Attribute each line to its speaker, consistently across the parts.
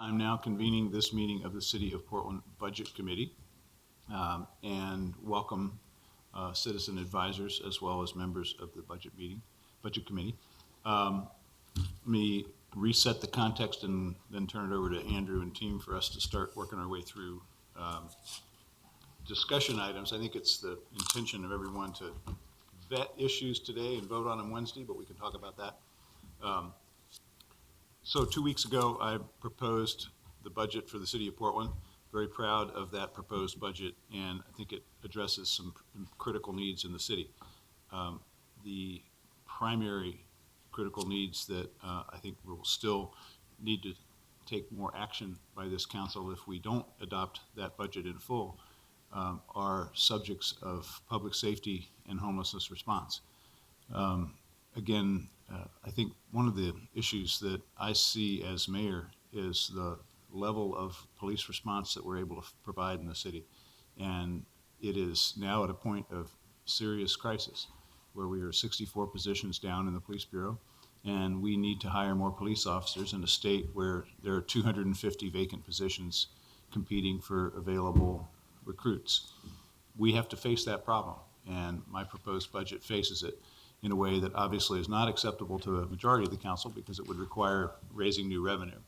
Speaker 1: I'm now convening this meeting of the City of Portland Budget Committee and welcome citizen advisors as well as members of the Budget Committee. Let me reset the context and then turn it over to Andrew and team for us to start working our way through discussion items. I think it's the intention of everyone to vet issues today and vote on them Wednesday, but we can talk about that. So 2 weeks ago, I proposed the budget for the City of Portland. Very proud of that proposed budget, and I think it addresses some critical needs in the city. The primary critical needs that I think will still need to take more action by this council if we don't adopt that budget in full are subjects of public safety and homelessness response. Again, I think one of the issues that I see as mayor is the level of police response that we're able to provide in the city. And it is now at a point of serious crisis where we are 64 positions down in the police bureau, and we need to hire more police officers in a state where there are 250 vacant positions competing for available recruits. We have to face that problem, and my proposed budget faces it in a way that obviously is not acceptable to a majority of the council because it would require raising new revenue.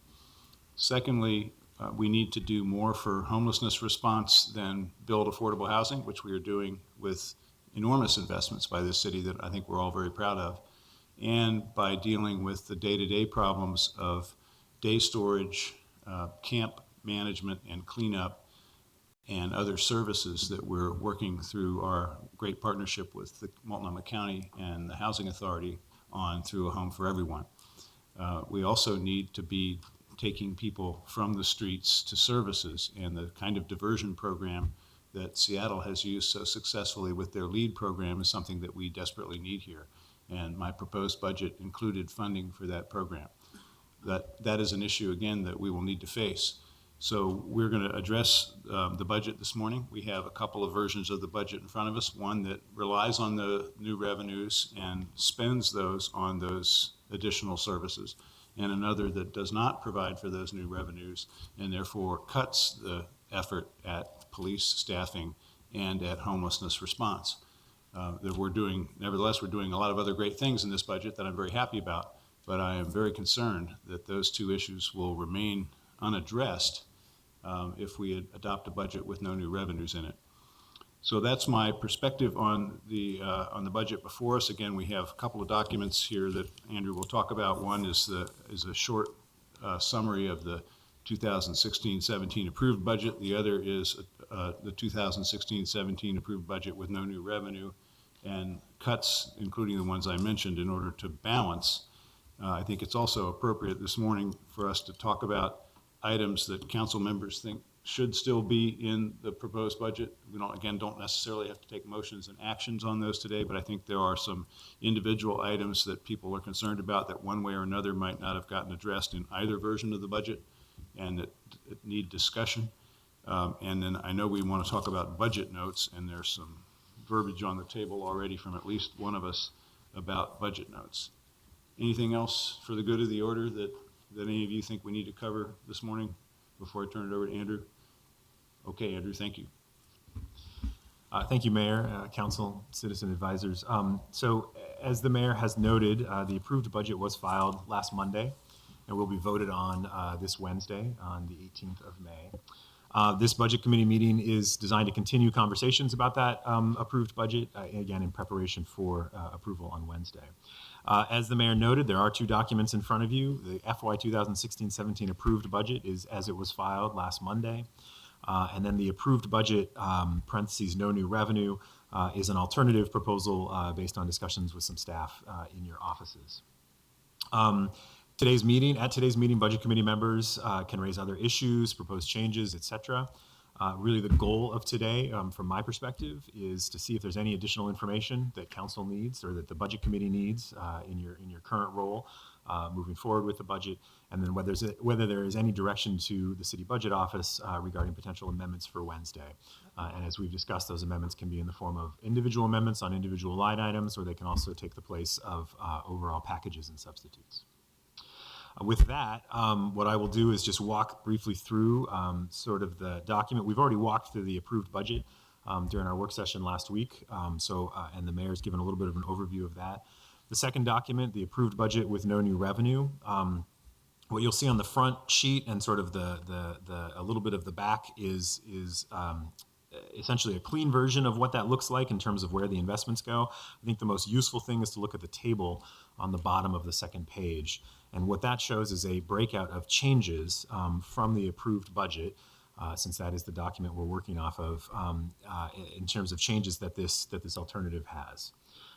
Speaker 1: Secondly, we need to do more for homelessness response than build affordable housing, which we are doing with enormous investments by this city that I think we're all very proud of, and by dealing with the day-to-day problems of day storage, camp management and cleanup, and other services that we're working through our great partnership with the Multnomah County and the Housing Authority on through A Home for Everyone. We also need to be taking people from the streets to services, and the kind of diversion program that Seattle has used so successfully with their LEAD program is something that we desperately need here. And my proposed budget included funding for that program. That is an issue, again, that we will need to face. So we're going to address the budget this morning. We have a couple of versions of the budget in front of us, one that relies on the new revenues and spends those on those additional services, and another that does not provide for those new revenues and therefore cuts the effort at police staffing and at homelessness response. Nevertheless, we're doing a lot of other great things in this budget that I'm very happy about, but I am very concerned that those two issues will remain unaddressed if we adopt a budget with no new revenues in it. So that's my perspective on the budget before us. Again, we have a couple of documents here that Andrew will talk about. One is a short summary of the 2016-17 approved budget. The other is the 2016-17 approved budget with no new revenue and cuts, including the ones I mentioned, in order to balance. I think it's also appropriate this morning for us to talk about items that council members think should still be in the proposed budget. We don't necessarily have to take motions and actions on those today, but I think there are some individual items that people are concerned about that one way or another might not have gotten addressed in either version of the budget and that need discussion. And then I know we want to talk about budget notes, and there's some verbiage on the table already from at least one of us about budget notes. Anything else for the good of the order that any of you think we need to cover this morning before I turn it over to Andrew? Okay, Andrew, thank you.
Speaker 2: Thank you, Mayor, Council, citizen advisors. So as the Mayor has noted, the approved budget was filed last Monday and will be voted on this Wednesday on the 18th of May. This Budget Committee meeting is designed to continue conversations about that approved budget, again, in preparation for approval on Wednesday. As the Mayor noted, there are two documents in front of you. The FY 2016-17 approved budget is as it was filed last Monday. And then the approved budget, parentheses, no new revenue, is an alternative proposal based on discussions with some staff in your offices. At today's meeting, Budget Committee members can raise other issues, propose changes, etc. Really the goal of today, from my perspective, is to see if there's any additional information that Council needs or that the Budget Committee needs in your current role moving forward with the budget, and then whether there is any direction to the City Budget Office regarding potential amendments for Wednesday. And as we've discussed, those amendments can be in the form of individual amendments on individual line items, or they can also take the place of overall packages and substitutes. With that, what I will do is just walk briefly through sort of the document. We've already walked through the approved budget during our work session last week, and the mayor's given a little bit of an overview of that. The second document, the approved budget with no new revenue. What you'll see on the front sheet and sort of a little bit of the back is essentially a clean version of what that looks like in terms of where the investments go. I think the most useful thing is to look at the table on the bottom of the second page. And what that shows is a breakout of changes from the approved budget, since that is the document we're working off of, in terms of changes that this alternative has.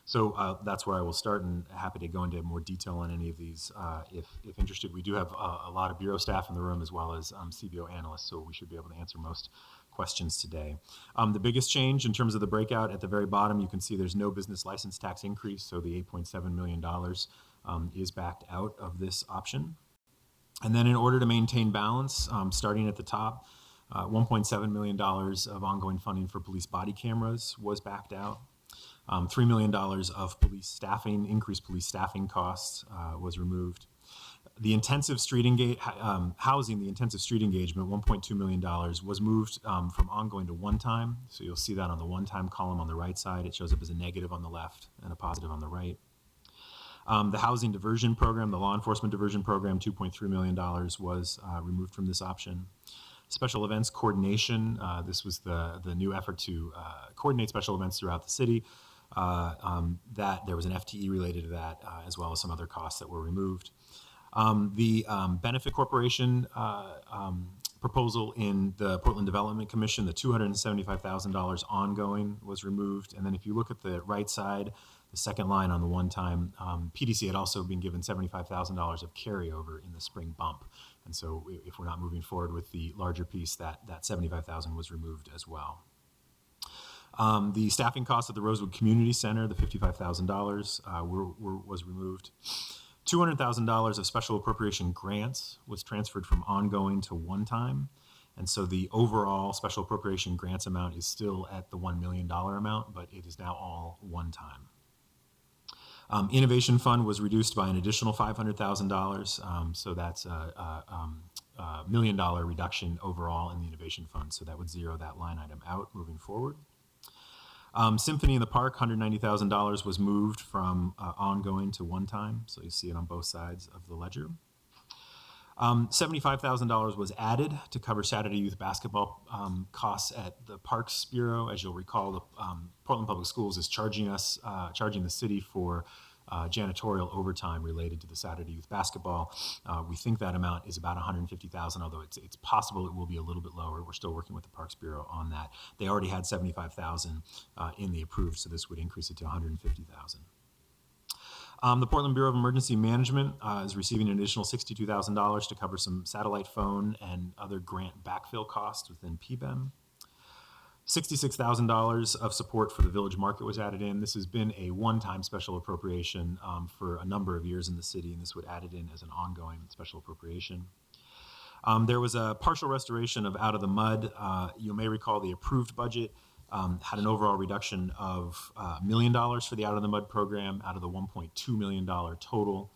Speaker 2: So that's where I will start, and happy to go into more detail on any of these if interested. We do have a lot of Bureau staff in the room as well as CBO analysts, so we should be able to answer most questions today. The biggest change in terms of the breakout at the very bottom, you can see there's no business license tax increase, so the $8.7 million is backed out of this option. And then in order to maintain balance, starting at the top, $1.7 million of ongoing funding for police body cameras was backed out. $3 million of increased police staffing costs was removed. The intensive street housing, the intensive street engagement, $1.2 million was moved from ongoing to one-time. So you'll see that on the one-time column on the right side. It shows up as a negative on the left and a positive on the right. The housing diversion program, the law enforcement diversion program, $2.3 million was removed from this option. Special events coordination, this was the new effort to coordinate special events throughout the city. That there was an FTE related to that, as well as some other costs that were removed. The Benefit Corporation proposal in the Portland Development Commission, the $275,000 ongoing was removed. And then if you look at the right side, the second line on the one-time, PDC had also been given $75,000 of carryover in the spring bump. And so if we're not moving forward with the larger piece, that $75,000 was removed as well. The staffing costs at the Rosewood Community Center, the $55,000 was removed. $200,000 of special appropriation grants was transferred from ongoing to one-time. And so the overall special appropriation grants amount is still at the $1 million amount, but it is now all one-time. Innovation Fund was reduced by an additional $500,000. So that's a $1 million reduction overall in the Innovation Fund. So that would zero that line item out moving forward. Symphony in the Park, $190,000 was moved from ongoing to one-time. So you see it on both sides of the ledger. $75,000 was added to cover Saturday youth basketball costs at the Parks Bureau. As you'll recall, the Portland Public Schools is charging the city for janitorial overtime related to the Saturday youth basketball. We think that amount is about $150,000, although it's possible it will be a little bit lower. We're still working with the Parks Bureau on that. They already had $75,000 in the approved, so this would increase it to $150,000. The Portland Bureau of Emergency Management is receiving an additional $62,000 to cover some satellite phone and other grant backfill costs within PBEM. $66,000 of support for the Village Market was added in. This has been a one-time special appropriation for a number of years in the city, and this would add it in as an ongoing special appropriation. There was a partial restoration of Out of the Mud. You may recall the approved budget had an overall reduction of $1 million for the Out of the Mud program out of the $1.2 million total.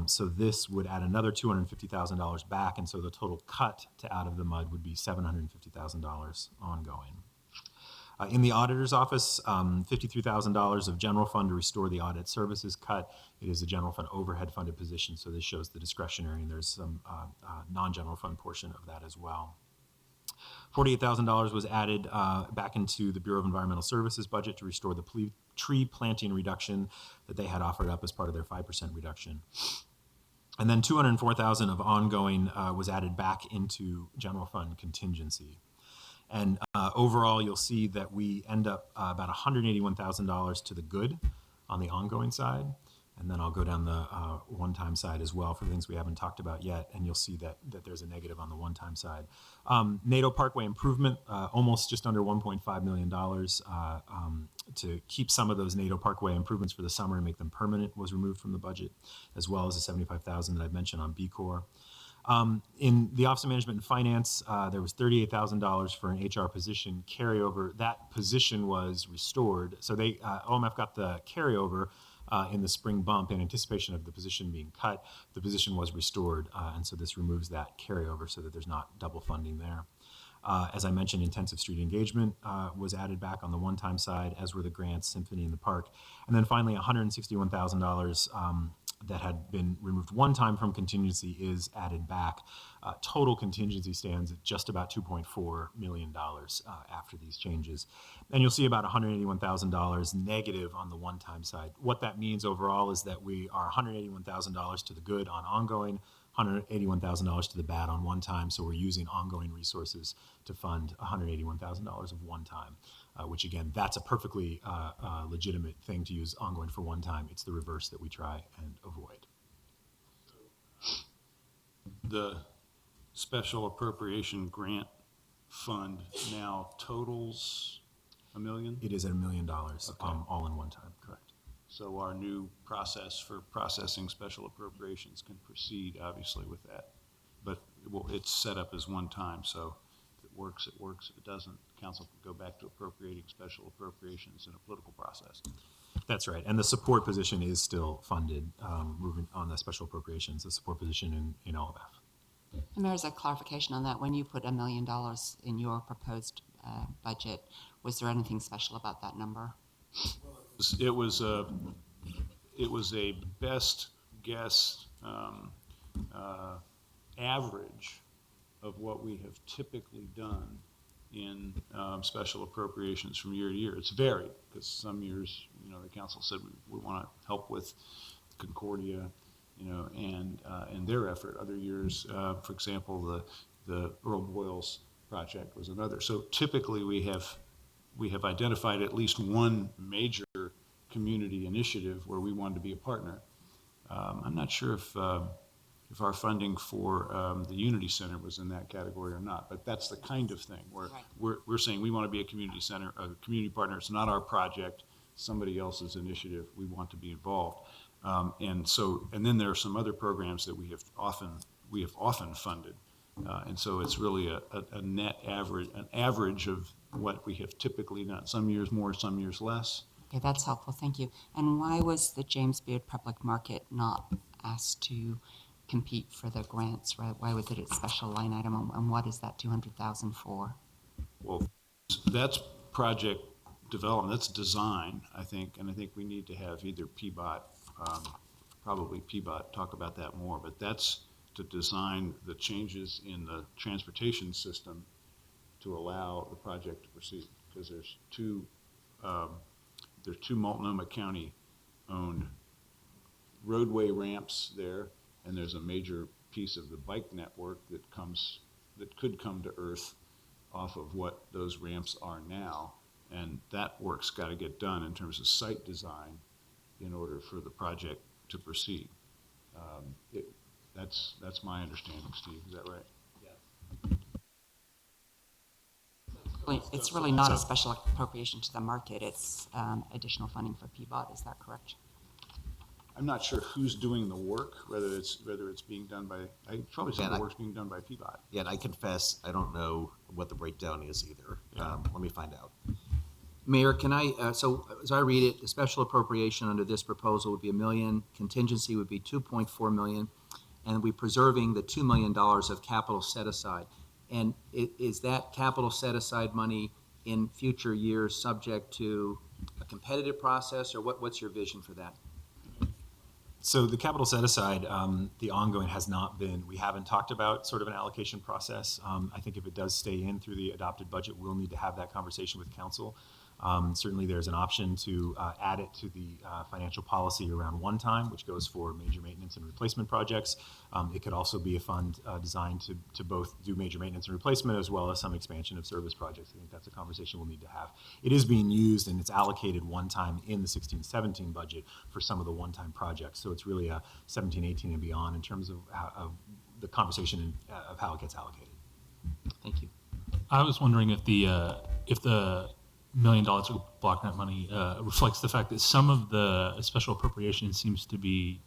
Speaker 2: So this would add another $250,000 back, and so the total cut to Out of the Mud would be $750,000 ongoing. In the auditor's office, $53,000 of general fund to restore the audit services cut. It is a general fund overhead funded position, so this shows the discretionary, and there's some non-general fund portion of that as well. $48,000 was added back into the Bureau of Environmental Services budget to restore the tree planting reduction that they had offered up as part of their 5% reduction. And then $204,000 of ongoing was added back into general fund contingency. And overall, you'll see that we end up about $181,000 to the good on the ongoing side. And then I'll go down the one-time side as well for things we haven't talked about yet, and you'll see that there's a negative on the one-time side. NATO Parkway improvement, almost just under $1.5 million to keep some of those NATO Parkway improvements for the summer and make them permanent was removed from the budget, as well as the $75,000 that I've mentioned on B-Corps. In the Office of Management and Finance, there was $38,000 for an HR position carryover. That position was restored. So OMF got the carryover in the spring bump, in anticipation of the position being cut, the position was restored, and so this removes that carryover so that there's not double funding there. As I mentioned, intensive street engagement was added back on the one-time side, as were the grants, Symphony in the Park. And then finally, $161,000 that had been removed one time from contingency is added back. Total contingency stands at just about $2.4 million after these changes. And you'll see about $181,000 negative on the one-time side. What that means overall is that we are $181,000 to the good on ongoing, $181,000 to the bad on one time, so we're using ongoing resources to fund $181,000 of one time, which again, that's a perfectly legitimate thing to use ongoing for one time. It's the reverse that we try and avoid.
Speaker 1: The special appropriation grant fund now totals $1 million?
Speaker 2: It is at $1 million,
Speaker 1: Okay.
Speaker 2: all in one time, correct.
Speaker 1: So our new process for processing special appropriations can proceed, obviously, with that. But it's set up as one time, so if it works, it works. If it doesn't, council can go back to appropriating special appropriations in a political process.
Speaker 2: That's right, and the support position is still funded, moving on the special appropriations, the support position in OLF.
Speaker 3: And there's a clarification on that. When you put $1 million in your proposed budget, was there anything special about that number?
Speaker 1: It was a best guess average of what we have typically done in special appropriations from year to year. It's varied because some years, the council said we want to help with Concordia, and their effort. Other years, for example, the Earl Boyles project was another. So typically we have identified at least one major community initiative where we wanted to be a partner. I'm not sure if our funding for the Unity Center was in that category or not, but that's the kind of thing where
Speaker 3: Right.
Speaker 1: we're saying we want to be a community center, a community partner. It's not our project, somebody else's initiative. We want to be involved. And then there are some other programs that we have often funded. And so it's really a net average, an average of what we have typically done. Some years more, some years less.
Speaker 3: Okay, that's helpful. Thank you. And why was the James Beard Public Market not asked to compete for the grants? Right? Why was it a special line item? And what is that $200,000 for?
Speaker 1: Well, that's project development. That's design, I think. And I think we need to have either PBOT, probably PBOT, talk about that more. But that's to design the changes in the transportation system to allow the project to proceed. Because there's two Multnomah County owned roadway ramps there, and there's a major piece of the bike network that could come to Earth off of what those ramps are now, and that work's got to get done in terms of site design in order for the project to proceed. That's my understanding, Steve. Is that right?
Speaker 3: It's really not a special appropriation to the market. It's additional funding for PBOT. Is that correct?
Speaker 1: I'm not sure who's doing the work, whether it's being done by, probably some of the work's being done by PBOT.
Speaker 4: Yeah, and I confess, I don't know what the breakdown is either.
Speaker 1: Yeah.
Speaker 4: Let me find out.
Speaker 5: Mayor, can I, so as I read it, the special appropriation under this proposal would be $1 million, contingency would be $2.4 million, and we preserving the $2 million of capital set aside. And is that capital set aside money in future years subject to a competitive process, or what's your vision for that?
Speaker 2: So the capital set aside, the ongoing has not been, we haven't talked about sort of an allocation process. I think if it does stay in through the adopted budget, we'll need to have that conversation with council. Certainly there's an option to add it to the financial policy around one time, which goes for major maintenance and replacement projects. It could also be a fund designed to both do major maintenance and replacement as well as some expansion of service projects. I think that's a conversation we'll need to have. It is being used and it's allocated one time in the 16-17 budget for some of the one-time projects. So it's really a 17-18 and beyond in terms of the conversation of how it gets allocated.
Speaker 5: Thank you.
Speaker 6: I was wondering if the $1 million of block grant money reflects the fact that some of the special appropriations seem to be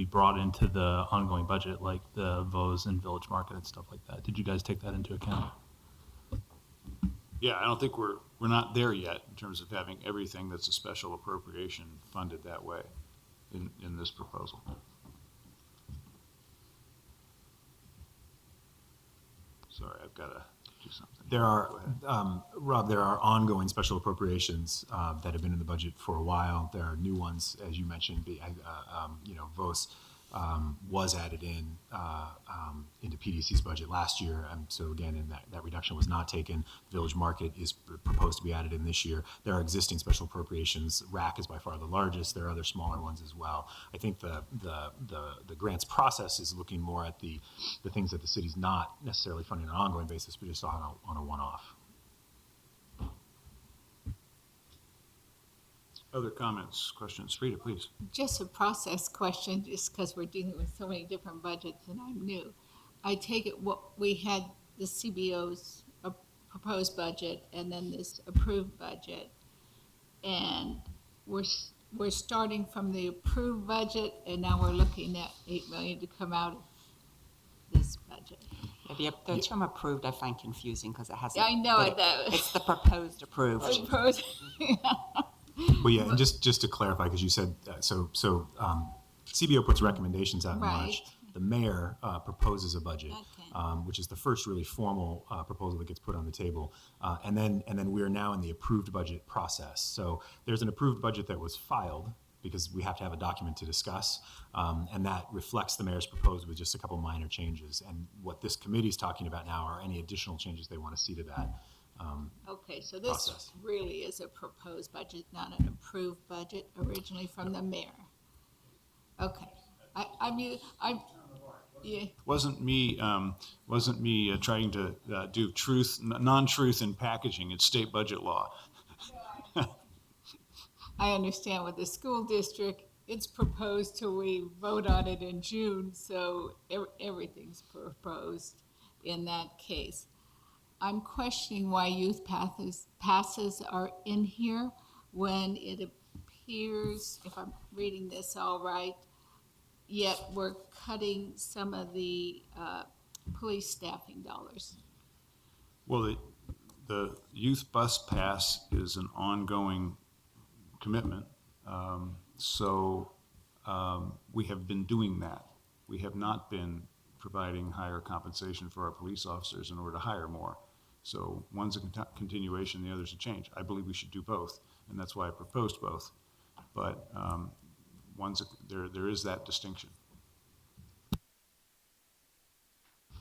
Speaker 6: brought into the ongoing budget, like the VOS and Village Market and stuff like that. Did you guys take that into account?
Speaker 1: Yeah, I don't think we're not there yet in terms of having everything that's a special appropriation funded that way. in this proposal. Sorry, I've got to do something.
Speaker 2: There
Speaker 1: Go
Speaker 2: are,
Speaker 1: ahead.
Speaker 2: Rob, there are ongoing special appropriations that have been in the budget for a while. There are new ones, as you mentioned, VOS was added in into PDC's budget last year. So again, and that reduction was not taken. Village Market is proposed to be added in this year. There are existing special appropriations. RAC is by far the largest. There are other smaller ones as well. I think the grants process is looking more at the things that the city's not necessarily funding on an ongoing basis, but just on a one-off.
Speaker 1: Other comments, questions? Rita, please.
Speaker 7: Just a process question, just because we're dealing with so many different budgets and I'm new. I take it what we had the CBO's proposed budget and then this approved budget. And we're starting from the approved budget and now we're looking at 8 million to come out of this budget.
Speaker 3: Yeah, the term approved I find confusing because it hasn't.
Speaker 7: I know
Speaker 3: but
Speaker 7: it does.
Speaker 3: It's the proposed approved.
Speaker 7: Proposed-
Speaker 2: Well, yeah, and just to clarify, because you said, CBO puts recommendations out in
Speaker 7: Right.
Speaker 2: March. The mayor proposes a budget,
Speaker 7: Okay.
Speaker 2: which is the first really formal proposal that gets put on the table. And then we are now in the approved budget process. So there's an approved budget that was filed because we have to have a document to discuss. And that reflects the mayor's proposed with just a couple minor changes. And what this committee is talking about now are any additional changes they want to see to that.
Speaker 7: Okay, so this
Speaker 2: Process.
Speaker 7: really is a proposed budget, not an approved budget originally from the mayor. Okay, yeah,
Speaker 1: Wasn't me trying to do non-truth in packaging. It's state budget law.
Speaker 7: I understand with the school district, it's proposed till we vote on it in June, so everything's proposed in that case. I'm questioning why youth passes are in here when it appears, if I'm reading this all right, yet we're cutting some of the police staffing dollars.
Speaker 1: Well, the youth bus pass is an ongoing commitment. We have been doing that. We have not been providing higher compensation for our police officers in order to hire more. So one's a continuation, the other's a change. I believe we should do both, and that's why I proposed both. But there is that distinction.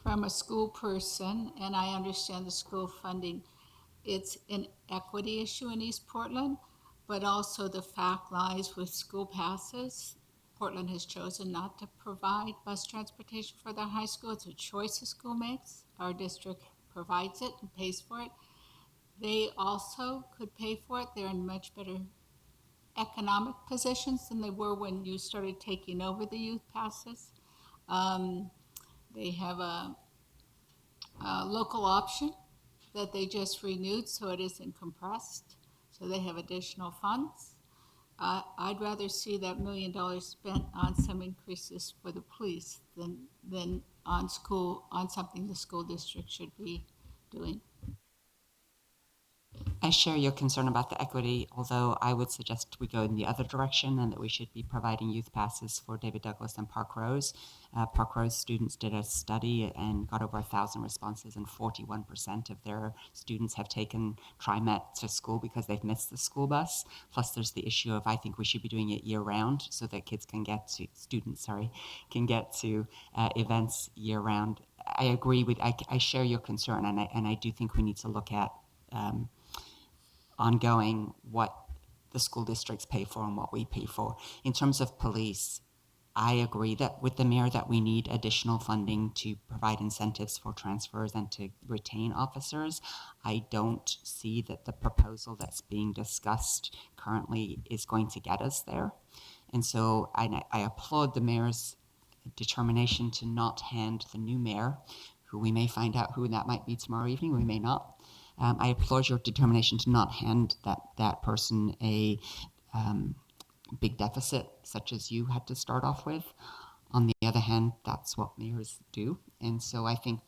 Speaker 7: From a school person, and I understand the school funding, it's an equity issue in East Portland, but also the fact lies with school passes. Portland has chosen not to provide bus transportation for their high school. It's a choice the school makes. Our district provides it and pays for it. They also could pay for it. They're in much better economic positions than they were when you started taking over the youth passes. They have a local option that they just renewed, so it isn't compressed. So they have additional funds. I'd rather see that $1 million spent on some increases for the police than on something the school district should be doing.
Speaker 3: I share your concern about the equity, although I would suggest we go in the other direction and that we should be providing youth passes for David Douglas and Park Rose. Park Rose students did a study and got over 1,000 responses, and 41% of their students have taken TriMet to school because they've missed the school bus. Plus, there's the issue of I think we should be doing it year-round so that students can get to events year-round. I agree with, I share your concern, and I do think we need to look at ongoing what the school districts pay for and what we pay for. In terms of police, I agree that with the mayor that we need additional funding to provide incentives for transfers and to retain officers. I don't see that the proposal that's being discussed currently is going to get us there. And so I applaud the mayor's determination to not hand the new mayor, who we may find out who that might be tomorrow evening, we may not. I applaud your determination to not hand that person a big deficit such as you had to start off with. On the other hand, that's what mayors do. And so I think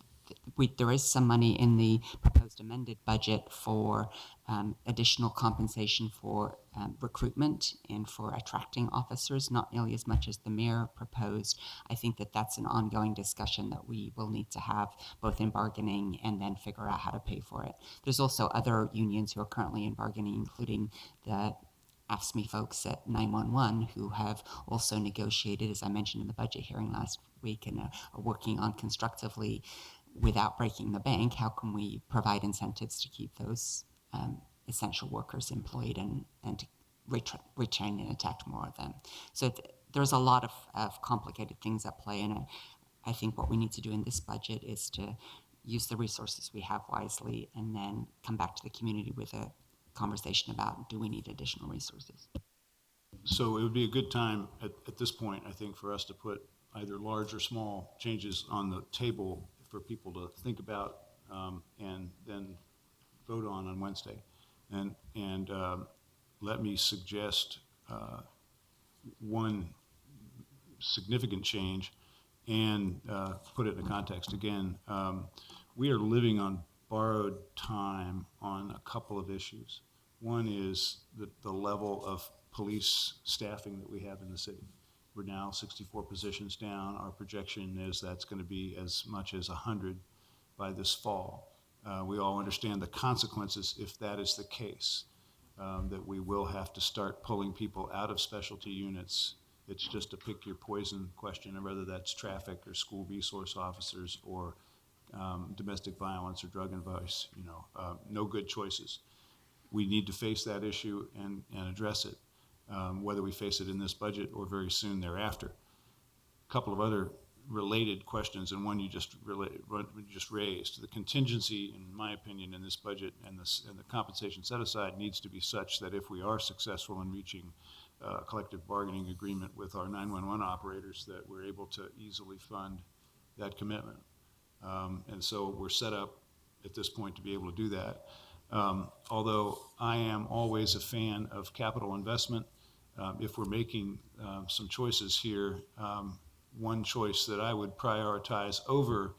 Speaker 3: there is some money in the proposed amended budget for additional compensation for recruitment and for attracting officers, not nearly as much as the mayor proposed. I think that that's an ongoing discussion that we will need to have both in bargaining and then figure out how to pay for it. There's also other unions who are currently in bargaining, including the AFSCME folks at 911 who have also negotiated, as I mentioned in the budget hearing last week, and are working on constructively without breaking the bank. How can we provide incentives to keep those essential workers employed and to retrain and attract more of them? So there's a lot of complicated things at play, and I think what we need to do in this budget is to use the resources we have wisely and then come back to the community with a conversation about, do we need additional resources?
Speaker 1: So it would be a good time at this point, I think, for us to put either large or small changes on the table for people to think about and then vote on Wednesday. And let me suggest one significant change and put it in context again. We are living on borrowed time on a couple of issues. One is the level of police staffing that we have in the city. We're now 64 positions down. Our projection is that's going to be as much as 100 by this fall. We all understand the consequences if that is the case, that we will have to start pulling people out of specialty units. It's just a pick your poison question, and whether that's traffic or school resource officers or domestic violence or drug and vice, no good choices. We need to face that issue and address it, whether we face it in this budget or very soon thereafter. A couple of other related questions, and one you just raised. The contingency, in my opinion, in this budget and the compensation set aside needs to be such that if we are successful in reaching a collective bargaining agreement with our 911 operators, that we're able to easily fund that commitment. And so we're set up at this point to be able to do that. Although I am always a fan of capital investment, if we're making some choices here, one choice that I would prioritize over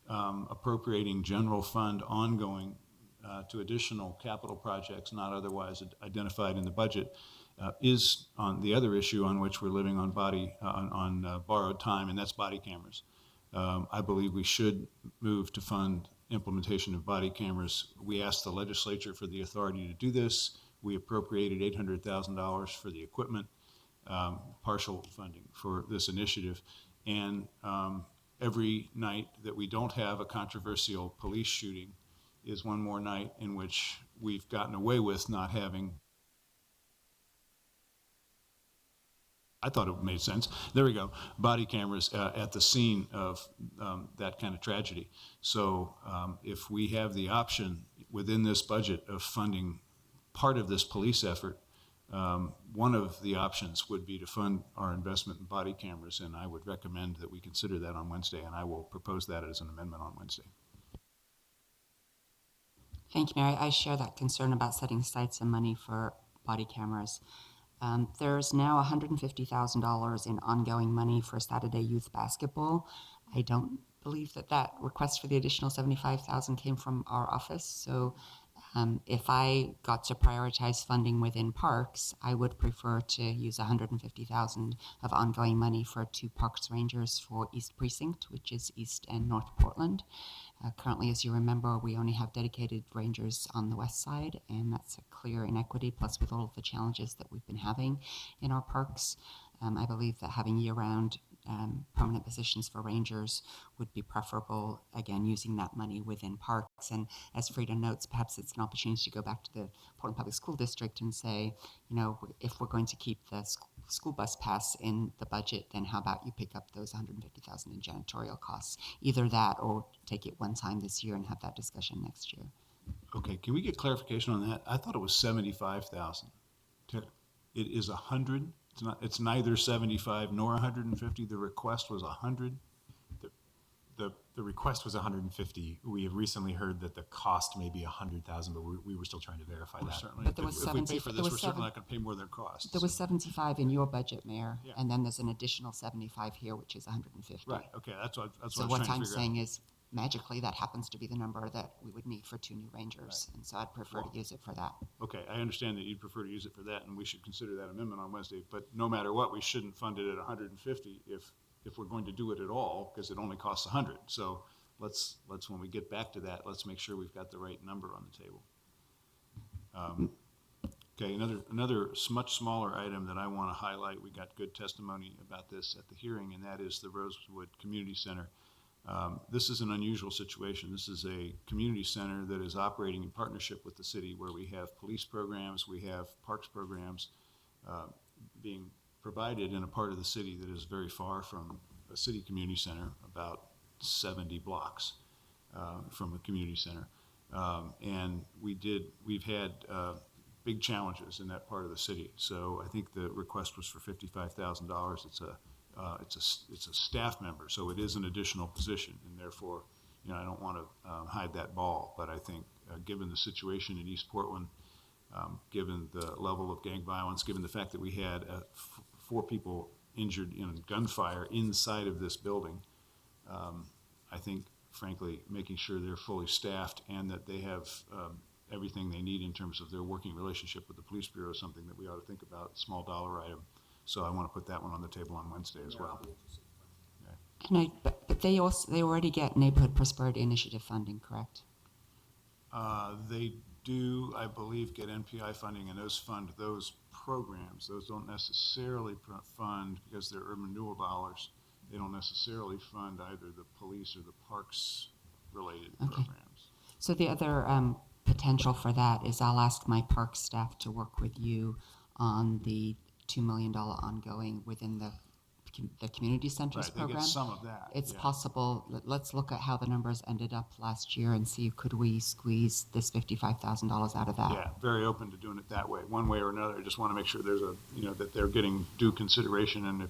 Speaker 1: appropriating general fund ongoing to additional capital projects not otherwise identified in the budget is on the other issue on which we're living on borrowed time, and that's body cameras. I believe we should move to fund implementation of body cameras. We asked the legislature for the authority to do this. We appropriated $800,000 for the equipment, partial funding for this initiative. And every night that we don't have a controversial police shooting is one more night in which we've gotten away with not having. I thought it made sense. There we go. Body cameras at the scene of that kind of tragedy. So if we have the option within this budget of funding part of this police effort, one of the options would be to fund our investment in body cameras, and I would recommend that we consider that on Wednesday, and I will propose that as an amendment on Wednesday.
Speaker 3: Thank you, Mary. I share that concern about setting aside some money for body cameras. There's now $150,000 in ongoing money for Saturday youth basketball. I don't believe that request for the additional $75,000 came from our office. So if I got to prioritize funding within parks, I would prefer to use $150,000 of ongoing money for 2 parks rangers for East Precinct, which is East and North Portland. Currently, as you remember, we only have dedicated rangers on the west side, and that's a clear inequity, plus with all of the challenges that we've been having in our parks. I believe that having year-round permanent positions for rangers would be preferable, again, using that money within parks. And as Frida notes, perhaps it's an opportunity to go back to the Portland Public School District and say, if we're going to keep the school bus pass in the budget, then how about you pick up those $150,000 in janitorial costs? Either that or take it one time this year and have that discussion next year.
Speaker 1: Okay, can we get clarification on that? I thought it was 75,000. It is 100. It's neither 75 nor 150. The request was 100.
Speaker 2: The request was 150. We have recently heard that the cost may be 100,000, but we were still trying to verify that.
Speaker 1: Certainly,
Speaker 3: But there was
Speaker 1: if we pay for this, we're
Speaker 3: 70
Speaker 1: certainly not going to pay more than it costs.
Speaker 3: There was 75 in your budget, Mayor,
Speaker 1: Yeah.
Speaker 3: and then there's an additional 75 here, which is 150.
Speaker 1: Right. Okay, that's what I was
Speaker 3: So
Speaker 1: trying
Speaker 3: what
Speaker 1: to
Speaker 3: I'm
Speaker 1: figure
Speaker 3: saying is, magically that happens to be the number that we would need for 2 new rangers. And so I'd prefer to use it for that.
Speaker 1: Okay, I understand that you'd prefer to use it for that, and we should consider that amendment on Wednesday, but no matter what, we shouldn't fund it at 150 if we're going to do it at all, because it only costs 100. So let's, when we get back to that, let's make sure we've got the right number on the table. Okay, another much smaller item that I want to highlight, we got good testimony about this at the hearing, and that is the Rosewood Community Center. This is an unusual situation. This is a community center that is operating in partnership with the city, where we have police programs, we have parks programs being provided in a part of the city that is very far from a city community center, about 70 blocks from a community center. And we've had big challenges in that part of the city. So I think the request was for $55,000. It's a staff member, so it is an additional position, and therefore, I don't want to hide that ball. But I think, given the situation in East Portland, given the level of gang violence, given the fact that we had 4 people injured in gunfire inside of this building, I think, frankly, making sure they're fully staffed and that they have everything they need in terms of their working relationship with the police bureau is something that we ought to think about, small dollar item. So I want to put that one on the table on Wednesday as well.
Speaker 3: But they already get Neighborhood Prosperity Initiative funding, correct?
Speaker 1: They do, I believe, get NPI funding, and those fund those programs. Those don't necessarily fund, because they're urban renewal dollars, they don't necessarily fund either the police or the parks related programs.
Speaker 3: So the other potential for that is I'll ask my park staff to work with you on the $2 million ongoing within the community centers
Speaker 1: Right, they
Speaker 3: program.
Speaker 1: get some of that.
Speaker 3: It's
Speaker 1: yeah.
Speaker 3: possible. Let's look at how the numbers ended up last year and see could we squeeze this $55,000 out of that.
Speaker 1: Yeah, very open to doing it that way, one way or another. I just want to make sure there's that they're getting due consideration, and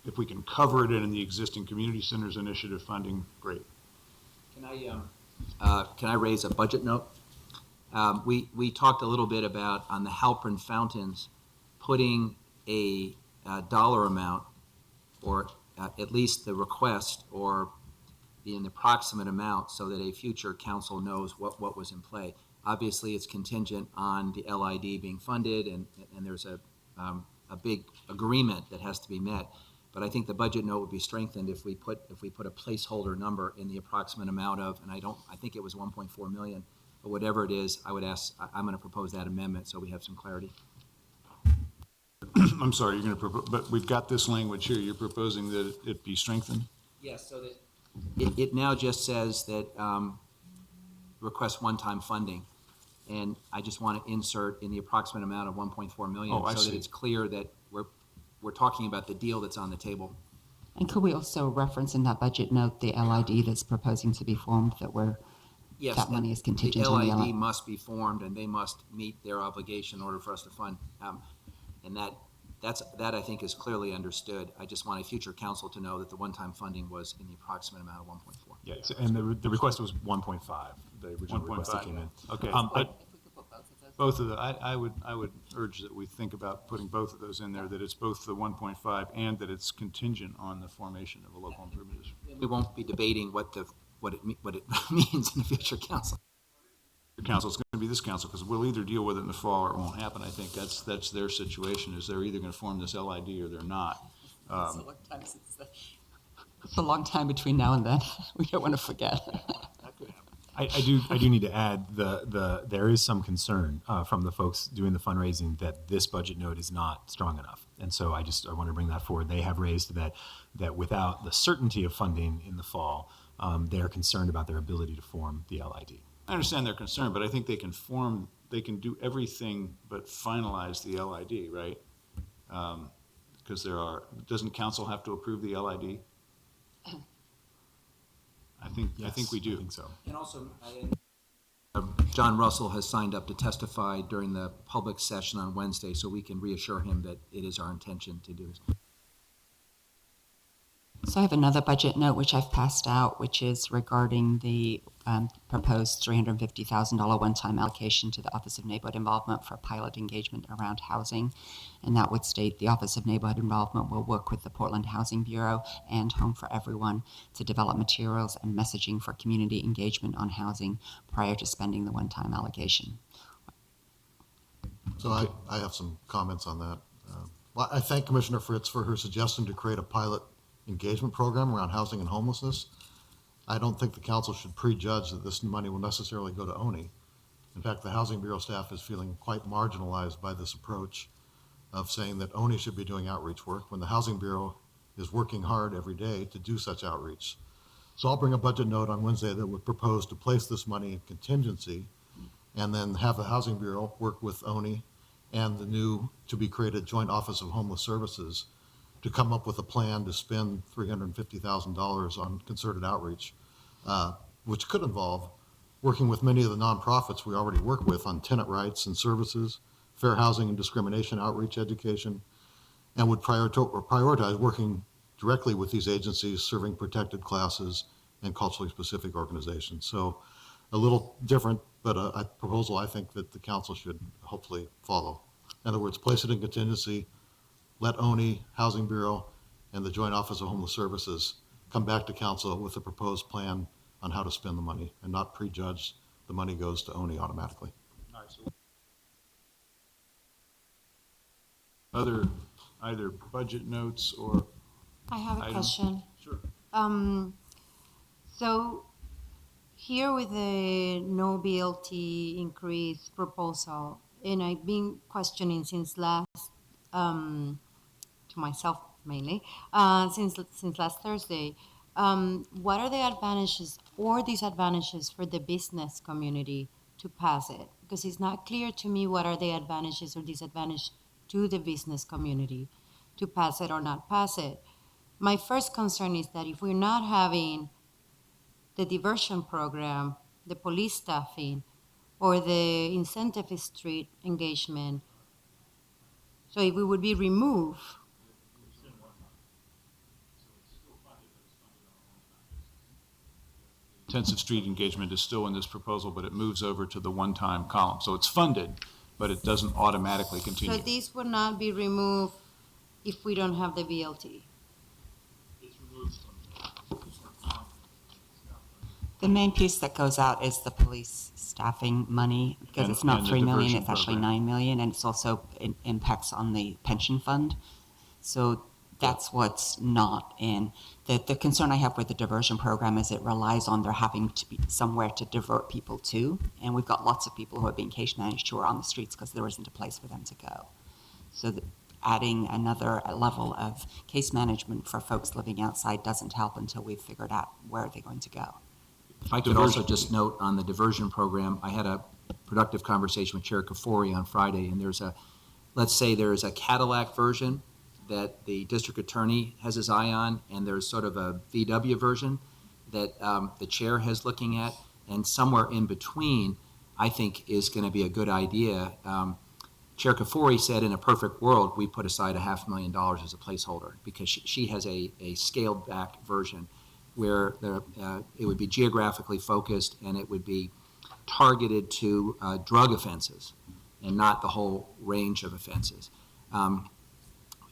Speaker 1: if we can cover it in the existing community centers initiative funding, great.
Speaker 5: Can I raise a budget note? We talked a little bit about, on the Halpern fountains, putting a dollar amount, or at least the request, or in the approximate amount, so that a future council knows what was in play. Obviously, it's contingent on the LID being funded, and there's a big agreement that has to be met. But I think the budget note would be strengthened if we put a placeholder number in the approximate amount of, and I think it was 1.4 million, but whatever it is, I'm going to propose that amendment so we have some clarity.
Speaker 1: I'm sorry, you're going to propose, but we've got this language here. You're proposing that it be strengthened?
Speaker 5: Yes, so that it now just says that request one-time funding, and I just want to insert in the approximate amount of 1.4 million,
Speaker 1: I
Speaker 5: so
Speaker 1: see.
Speaker 5: that it's clear that we're talking about the deal that's on the table.
Speaker 3: And could we also reference in that budget note the LID that's proposing to be formed,
Speaker 5: Yes,
Speaker 3: that money is
Speaker 5: the
Speaker 3: contingent on the
Speaker 5: LID
Speaker 3: LID?
Speaker 5: must be formed, and they must meet their obligation in order for us to fund. And that I think is clearly understood. I just want a future council to know that the one-time funding was in the approximate amount of 1.4.
Speaker 2: Yeah, and the request was 1.5. The original request that came in.
Speaker 1: Okay,
Speaker 2: but
Speaker 1: both of the, I would urge that we think about putting both of those in there, that it's both the 1.5 and that it's contingent on the formation of a local improvement district.
Speaker 5: We won't be debating what it means in the future council.
Speaker 1: The council, it's going to be this council, because we'll either deal with it in the fall or it won't happen. I think that's their situation, is they're either going to form this LID or they're not.
Speaker 3: It's a long time between now and then. We don't want to forget.
Speaker 2: I do need to add there is some concern from the folks doing the fundraising that this budget note is not strong enough, and so I want to bring that forward. They have raised that without the certainty of funding in the fall, they are concerned about their ability to form the LID.
Speaker 1: I understand their concern, but I think they can do everything but finalize the LID, right? Because doesn't council have to approve the LID? I think we do.
Speaker 2: I think so.
Speaker 5: And also, John Russell has signed up to testify during the public session on Wednesday, so we can reassure him that it is our intention to do this.
Speaker 3: So I have another budget note which I've passed out, which is regarding the proposed $350,000 one-time allocation to the Office of Neighborhood Involvement for pilot engagement around housing. And that would state the Office of Neighborhood Involvement will work with the Portland Housing Bureau and Home for Everyone to develop materials and messaging for community engagement on housing prior to spending the one-time allocation.
Speaker 8: So I have some comments on that. Well, I thank Commissioner Fritz for her suggestion to create a pilot engagement program around housing and homelessness. I don't think the council should prejudge that this money will necessarily go to ONI. In fact, the Housing Bureau staff is feeling quite marginalized by this approach of saying that ONI should be doing outreach work when the Housing Bureau is working hard every day to do such outreach. So I'll bring a budget note on Wednesday that would propose to place this money in contingency and then have the Housing Bureau work with ONI and the new to be created Joint Office of Homeless Services to come up with a plan to spend $350,000 on concerted outreach, which could involve working with many of the nonprofits we already work with on tenant rights and services, fair housing and discrimination outreach education, and would prioritize working directly with these agencies serving protected classes and culturally specific organizations. So a little different, but a proposal I think that the council should hopefully follow. In other words, place it in contingency, let ONI, Housing Bureau, and the Joint Office of Homeless Services come back to council with a proposed plan on how to spend the money and not prejudge the money goes to ONI automatically.
Speaker 1: Other either budget notes or
Speaker 9: I have a
Speaker 1: Item.
Speaker 9: question.
Speaker 1: Sure.
Speaker 9: So here with the no BLT increase proposal, and I've been questioning since last, to myself mainly, since last Thursday, what are the advantages or disadvantages for the business community to pass it? Because it's not clear to me what are the advantages or disadvantages to the business community to pass it or not pass it. My first concern is that if we're not having the diversion program, the police staffing, or the incentive street engagement, so if we would be removed,
Speaker 1: intensive street engagement is still in this proposal, but it moves over to the one-time column. So it's funded, but it doesn't automatically
Speaker 9: so
Speaker 1: continue.
Speaker 9: these would not be removed if we don't have the BLT.
Speaker 3: The main piece that goes out is the police staffing money, because
Speaker 1: And-
Speaker 3: it's not
Speaker 1: and the
Speaker 3: 3 million,
Speaker 1: diversion
Speaker 3: it's actually
Speaker 1: program.
Speaker 3: 9 million, and it's also impacts on the pension fund. So that's what's not in. The concern I have with the diversion program is it relies on there having to be somewhere to divert people to, and we've got lots of people who are being case managed who are on the streets because there isn't a place for them to go. So adding another level of case management for folks living outside doesn't help until we've figured out where they're going to go.
Speaker 5: If I could also just note on the diversion program, I had a productive conversation with Chair Kafori on Friday, and let's say there's a Cadillac version that the district attorney has his eye on, and there's sort of a VW version that the chair has looking at, and somewhere in between, I think is going to be a good idea. Chair Kafori said in a perfect world, we put aside $500,000 as a placeholder because she has a scaled back version where it would be geographically focused and it would be targeted to drug offenses and not the whole range of offenses.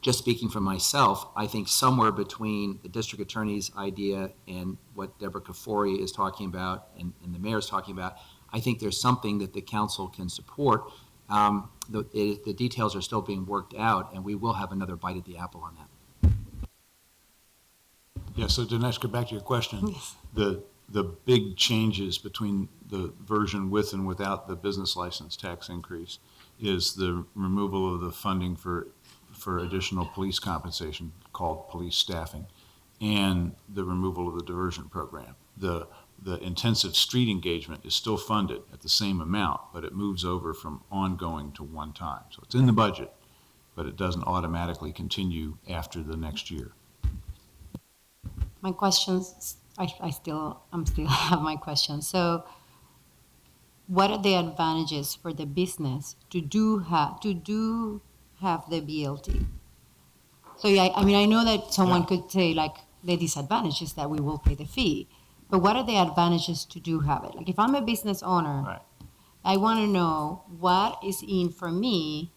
Speaker 5: Just speaking for myself, I think somewhere between the district attorney's idea and what Deborah Kafori is talking about and the mayor's talking about, I think there's something that the council can support. The details are still being worked out, and we will have another bite at the apple on that.
Speaker 1: Yeah, so Dinesh, go back to your question.
Speaker 9: Yes.
Speaker 1: The big changes between the version with and without the business license tax increase is the removal of the funding for additional police compensation called police staffing and the removal of the diversion program. The intensive street engagement is still funded at the same amount, but it moves over from ongoing to one time. So it's in the budget, but it doesn't automatically continue after the next year.
Speaker 9: My questions, I'm still have my questions. So what are the advantages for the business to do have the BLT? So yeah, I mean, I know that someone could say like the disadvantage is that we will pay the fee, But what are the advantages to do have it? Like if I'm a business owner,
Speaker 1: Right.
Speaker 9: I want to know what is in for me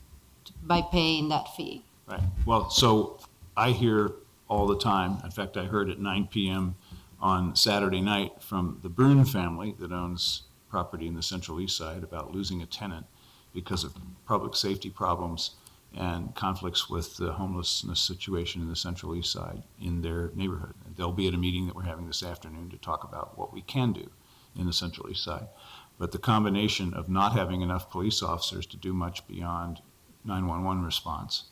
Speaker 9: by paying that fee.
Speaker 1: Right. Well, so I hear all the time, in fact, I heard at 9 p.m. on Saturday night from the Brune family that owns property in the Central East Side about losing a tenant because of public safety problems and conflicts with the homelessness situation in the Central East Side in their neighborhood. They'll be at a meeting that we're having this afternoon to talk about what we can do in the Central East Side. But the combination of not having enough police officers to do much beyond 911 response,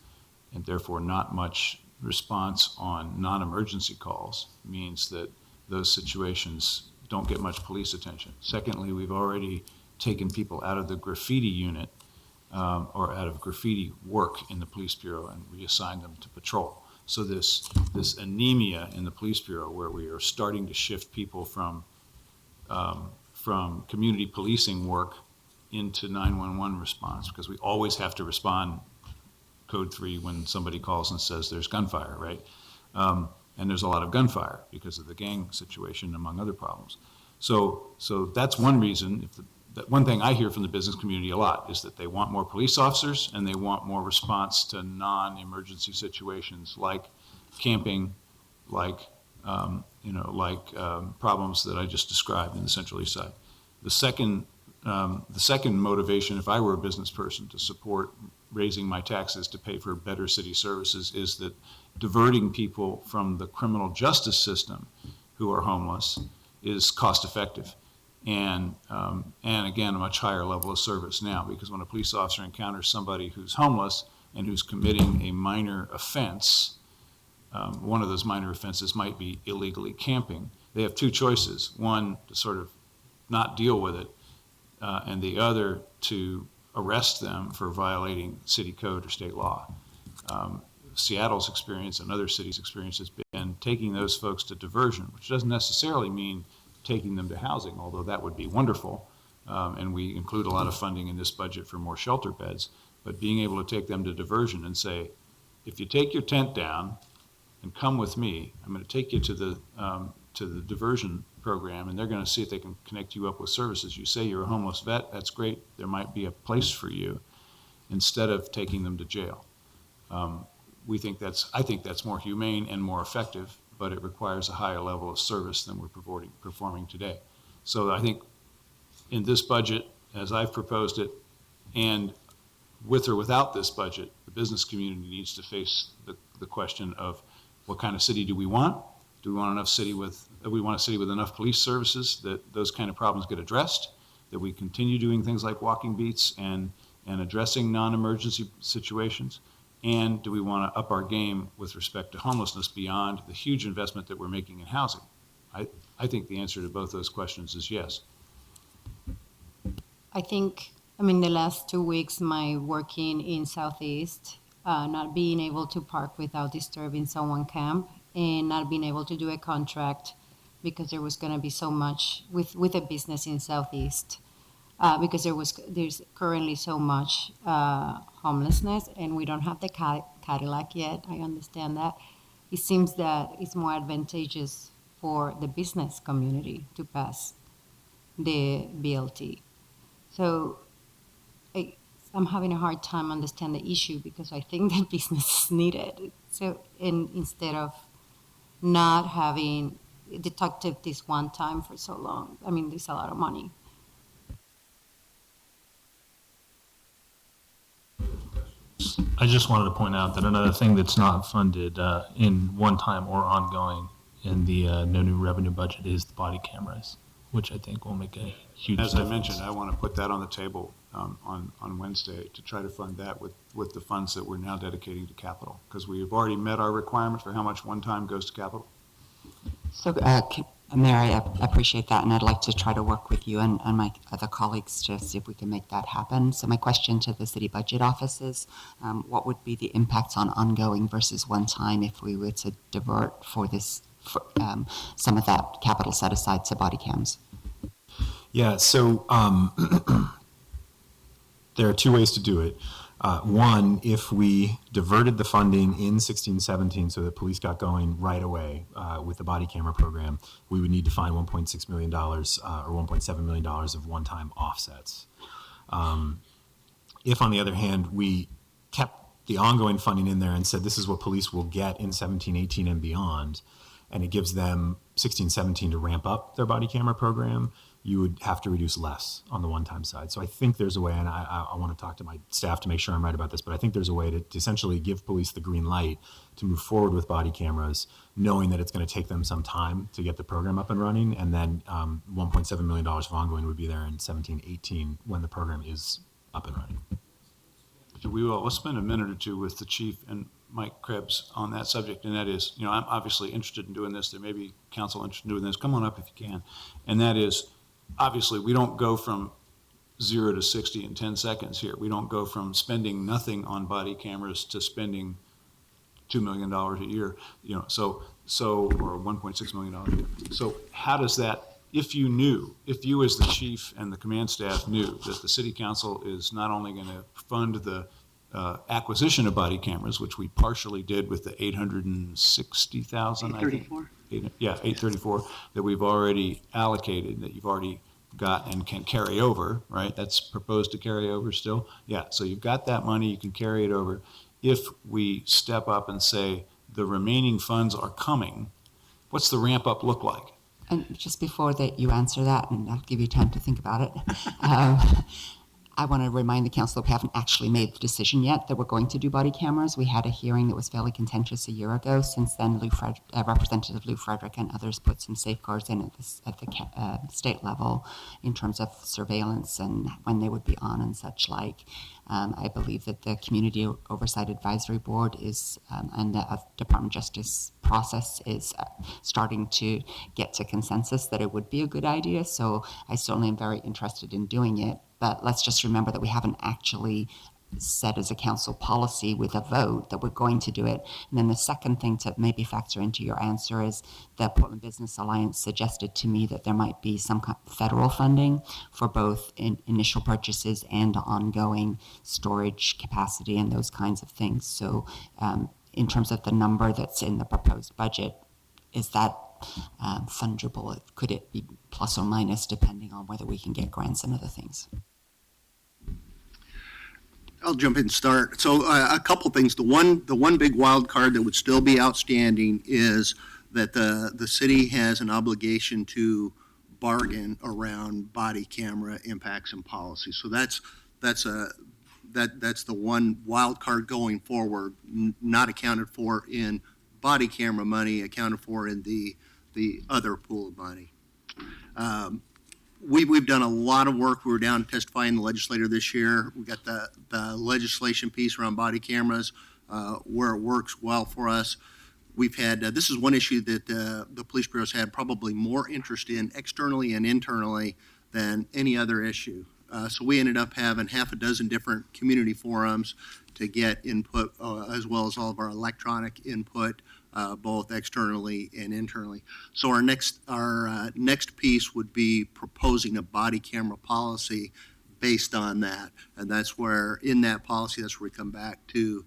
Speaker 1: and therefore not much response on non-emergency calls, means that those situations don't get much police attention. Secondly, we've already taken people out of the graffiti unit or out of graffiti work in the police bureau and reassigned them to patrol. So this anemia in the police bureau, where we are starting to shift people from community policing work into 911 response, because we always have to respond code 3 when somebody calls and says there's gunfire, right? And there's a lot of gunfire because of the gang situation, among other problems. So that's one reason. That one thing I hear from the business community a lot is that they want more police officers and they want more response to non-emergency situations like camping, like problems that I just described in the Central East Side. The second motivation, if I were a business person to support raising my taxes to pay for better city services, is that diverting people from the criminal justice system who are homeless is cost effective. And again, a much higher level of service now, because when a police officer encounters somebody who's homeless and who's committing a minor offense, one of those minor offenses might be illegally camping. They have two choices: one, to sort of not deal with it, and the other, to arrest them for violating city code or state law. Seattle's experience and other cities' experience has been taking those folks to diversion, which doesn't necessarily mean taking them to housing, although that would be wonderful. And we include a lot of funding in this budget for more shelter beds, but being able to take them to diversion and say, if you take your tent down and come with me, I'm going to take you to the diversion program, and they're going to see if they can connect you up with services. You say you're a homeless vet, that's great. There might be a place for you, instead of taking them to jail. I think that's more humane and more effective, but it requires a higher level of service than we're performing today. So I think in this budget, as I've proposed it, and with or without this budget, the business community needs to face the question of what kind of city do we want? Do we want a city with enough police services that those kind of problems get addressed, that we continue doing things like walking beats and addressing non-emergency situations? And do we want to up our game with respect to homelessness beyond the huge investment that we're making in housing? I think the answer to both those questions is yes.
Speaker 9: I think, the last 2 weeks, my working in Southeast, not being able to park without disturbing someone camp, and not being able to do a contract because there was going to be so much with a business in Southeast, because there's currently so much homelessness, and we don't have the Cadillac yet. I understand that. It seems that it's more advantageous for the business community to pass the BLT. So I'm having a hard time understand the issue, because I think that business is needed. So instead of not having deducted this one time for so long, there's a lot of money.
Speaker 6: I just wanted to point out that another thing that's not funded in one time or ongoing in the no new revenue budget is the body cameras, which I think will make a huge
Speaker 1: As I
Speaker 6: difference.
Speaker 1: mentioned, I want to put that on the table on Wednesday to try to fund that with the funds that we're now dedicating to capital, because we have already met our requirement for how much one time goes to capital.
Speaker 3: So, Mayor, I appreciate that, and I'd like to try to work with you and my other colleagues to see if we can make that happen. So my question to the city budget office is, what would be the impacts on ongoing versus one time if we were to divert for some of that capital set aside to body cams?
Speaker 2: Yeah, so there are two ways to do it. One, if we diverted the funding in 16-17 so that police got going right away with the body camera program, we would need to find $1.6 million or $1.7 million of one-time offsets. If, on the other hand, we kept the ongoing funding in there and said this is what police will get in 17-18 and beyond, and it gives them 16-17 to ramp up their body camera program, you would have to reduce less on the one-time side. So I think there's a way, and I want to talk to my staff to make sure I'm right about this, but I think there's a way to essentially give police the green light to move forward with body cameras, knowing that it's going to take them some time to get the program up and running, and then $1.7 million of ongoing would be there in 17-18 when the program is up and running.
Speaker 1: Let's spend a minute or two with the chief and Mike Krebs on that subject, and that is, I'm obviously interested in doing this. There may be council interested in doing this. Come on up if you can. And that is, obviously, we don't go from 0 to 60 in 10 seconds here. We don't go from spending nothing on body cameras to spending $2 million a year, or $1.6 million a year. So how does that, if you as the chief and the command staff knew that the city council is not only going to fund the acquisition of body cameras, which we partially did with the $860,000, I think. 834 that we've already allocated, that you've already got and can carry over, right? That's proposed to carry over still. Yeah, so you've got that money, you can carry it over. If we step up and say the remaining funds are coming, what's the ramp up look like?
Speaker 3: And just before that you answer that, and I'll give you time to think about it, I want to remind the council that we haven't actually made the decision yet that we're going to do body cameras. We had a hearing that was fairly contentious a year ago. Since then, Representative Lou Frederick and others put some safeguards in at the state level in terms of surveillance and when they would be on and such like. I believe that the Community Oversight Advisory Board is, and the Department of Justice process is starting to get to consensus that it would be a good idea. So I certainly am very interested in doing it. But let's just remember that we haven't actually set as a council policy with a vote that we're going to do it. And then the second thing to maybe factor into your answer is the Portland Business Alliance suggested to me that there might be some kind of federal funding for both initial purchases and ongoing storage capacity and those kinds of things. So in terms of the number that's in the proposed budget, is that fungible? Could it be plus or minus depending on whether we can get grants and other things?
Speaker 10: I'll jump in and start. So a couple things. The one big wild card that would still be outstanding is that the city has an obligation to bargain around body camera impacts and policy. So that's the one wild card going forward, not accounted for in body camera money, accounted for in the other pool of money. We've done a lot of work. We were down testifying the legislator this year. We got the legislation piece around body cameras where it works well for us. We've had, this is one issue that the police bureaus had probably more interest in externally and internally than any other issue. So we ended up having half a dozen different community forums to get input as well as all of our electronic input, both externally and internally. So our next piece would be proposing a body camera policy based on that, and that's where in that policy, that's where we come back to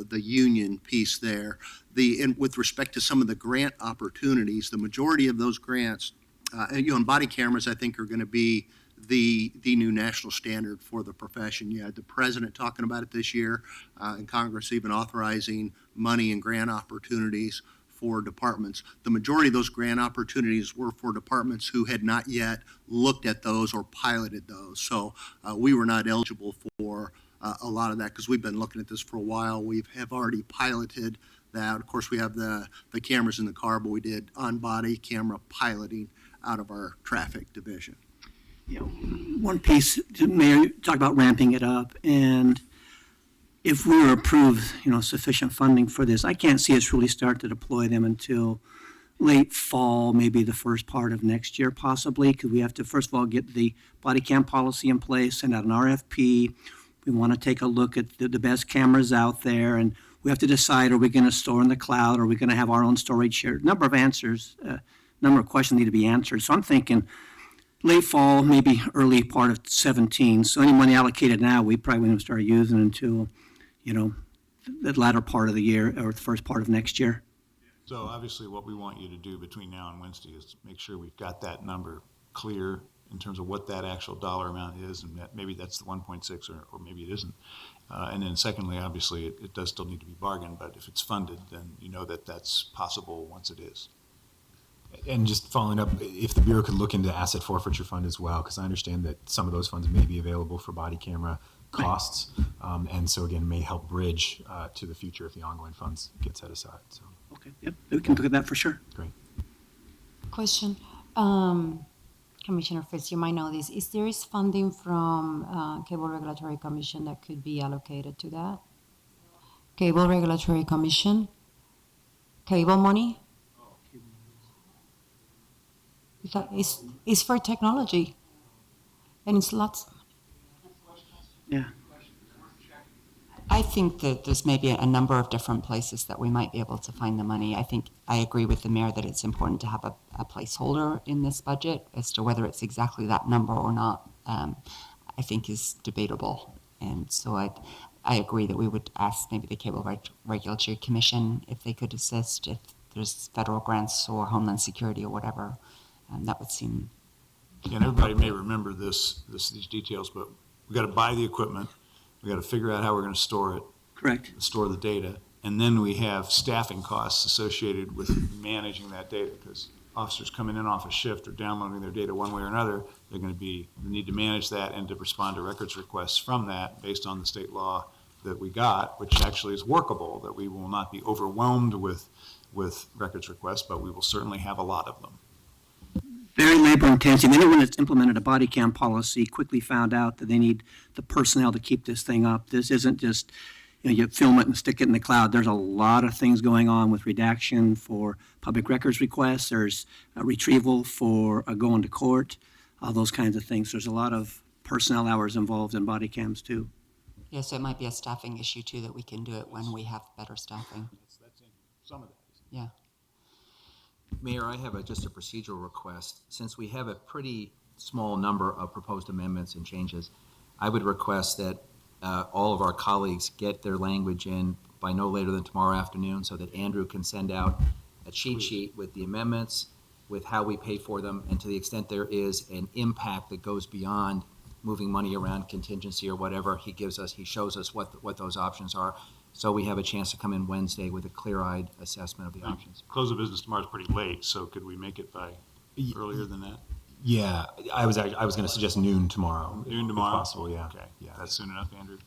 Speaker 10: the union piece there. And with respect to some of the grant opportunities, the majority of those grants, and body cameras, I think are going to be the new national standard for the profession. You had the president talking about it this year, and Congress even authorizing money and grant opportunities for departments. The majority of those grant opportunities were for departments who had not yet looked at those or piloted those. So we were not eligible for a lot of that because we've been looking at this for a while. We have already piloted that. Of course, we have the cameras in the car, but we did on-body camera piloting out of our traffic division.
Speaker 11: One piece, Mayor, you talked about ramping it up, and if we were approved, sufficient funding for this, I can't see us really start to deploy them until late fall, maybe the first part of next year, possibly, because we have to, first of all, get the body cam policy in place, send out an RFP. We want to take a look at the best cameras out there, and we have to decide, are we going to store in the cloud, or are we going to have our own storage here? Number of questions need to be answered. So I'm thinking late fall, maybe early part of 17. So any money allocated now, we probably won't start using until, the latter part of the year or the first part of next year.
Speaker 1: So obviously, what we want you to do between now and Wednesday is make sure we've got that number clear in terms of what that actual dollar amount is, and that maybe that's the 1.6 or maybe it isn't. And then secondly, obviously, it does still need to be bargained, but if it's funded, then you know that that's possible once it is.
Speaker 2: And just following up, if the Bureau could look into asset forfeiture fund as well, because I understand that some of those funds may be available for body camera costs, and so again, may help bridge to the future if the ongoing funds get set aside. So,
Speaker 11: Okay, yep, we can look at that for sure.
Speaker 2: great.
Speaker 9: Question. Commissioner Fitz, you might know this. Is there is funding from Cable Regulatory Commission that could be allocated to that? Cable Regulatory Commission? Cable money? It's for technology. And it's lots.
Speaker 11: Yeah.
Speaker 3: I think that there's maybe a number of different places that we might be able to find the money. I think I agree with the mayor that it's important to have a placeholder in this budget. As to whether it's exactly that number or not, I think is debatable. And so I agree that we would ask maybe the Cable Regulatory Commission if they could assist, if there's federal grants or Homeland Security or whatever. That would seem.
Speaker 1: And everybody may remember these details, but we got to buy the equipment. We got to figure out how we're going to store it,
Speaker 11: Correct.
Speaker 1: store the data, and then we have staffing costs associated with managing that data, because officers coming in off a shift or downloading their data one way or another, they need to manage that and to respond to records requests from that based on the state law that we got, which actually is workable, that we will not be overwhelmed with records requests, but we will certainly have a lot of them.
Speaker 11: Very labor intensive. Anyone that's implemented a body cam policy quickly found out that they need the personnel to keep this thing up. This isn't just, you film it and stick it in the cloud. There's a lot of things going on with redaction for public records requests. There's a retrieval for going to court, all those kinds of things. There's a lot of personnel hours involved in body cams too.
Speaker 3: Yeah, so it might be a staffing issue too, that we can do it when we have better staffing.
Speaker 1: That's in some of that.
Speaker 3: Yeah.
Speaker 5: Mayor, I have just a procedural request. Since we have a pretty small number of proposed amendments and changes, I would request that all of our colleagues get their language in by no later than tomorrow afternoon, so that Andrew can send out a cheat sheet with the amendments, with how we pay for them, and to the extent there is an impact that goes beyond moving money around, contingency or whatever, he shows us what those options are. So we have a chance to come in Wednesday with a clear-eyed assessment of the options.
Speaker 1: Close of business tomorrow is pretty late, so could we make it by earlier than that?
Speaker 2: Yeah, I was going to suggest noon tomorrow.
Speaker 1: Noon tomorrow?
Speaker 2: If possible, yeah.
Speaker 1: Okay,
Speaker 2: Yeah.
Speaker 1: that's soon enough, Andrew?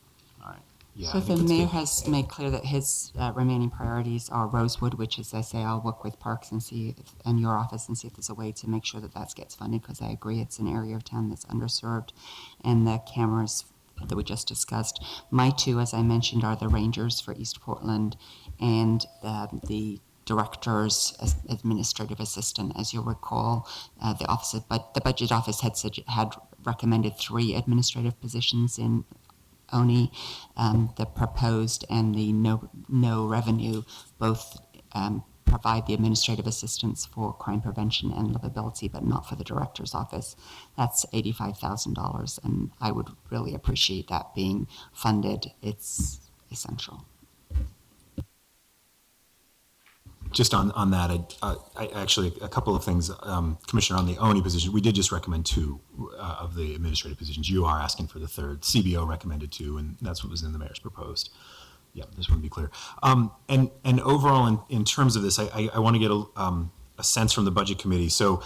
Speaker 1: All right.
Speaker 2: Yeah,
Speaker 3: So
Speaker 2: I
Speaker 3: the
Speaker 2: think that's
Speaker 3: mayor
Speaker 2: good.
Speaker 3: has made clear that his remaining priorities are Rosewood, which is, I say, I'll work with Parks and your office and see if there's a way to make sure that gets funded, because I agree it's an area of town that's underserved, and the cameras that we just discussed. My two, as I mentioned, are the Rangers for East Portland and the Director's administrative assistant. As you'll recall, the budget office had recommended 3 administrative positions in ONI. The proposed and the no revenue both provide the administrative assistance for crime prevention and livability, but not for the director's office. That's $85,000, and I would really appreciate that being funded. It's essential.
Speaker 2: Just on that, I actually, a couple of things, Commissioner, on the ONI position, we did just recommend 2 of the administrative positions. You are asking for the 3rd. CBO recommended 2, and that's what was in the mayor's proposed. Yeah, just want to be clear. And overall, in terms of this, I want to get a sense from the budget committee. So,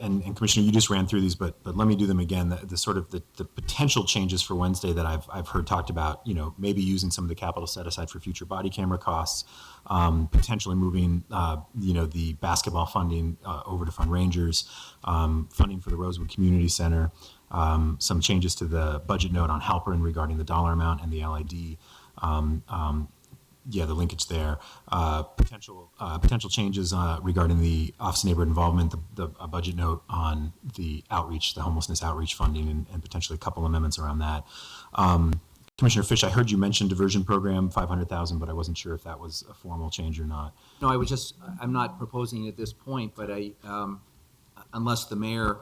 Speaker 2: and Commissioner, you just ran through these, but let me do them again. The sort of the potential changes for Wednesday that I've heard talked about. Maybe using some of the capital set aside for future body camera costs, potentially moving the basketball funding over to fund Rangers, funding for the Rosewood Community Center, some changes to the budget note on Halperin regarding the dollar amount and the LID. The linkage there. Potential changes regarding the Office of Neighborhood Involvement, the budget note on the outreach, the homelessness outreach funding, and potentially a couple amendments around that. Commissioner Fish, I heard you mention diversion program, $500,000, but I wasn't sure if that was a formal change or not.
Speaker 5: No, I'm not proposing it at this point, but unless the mayor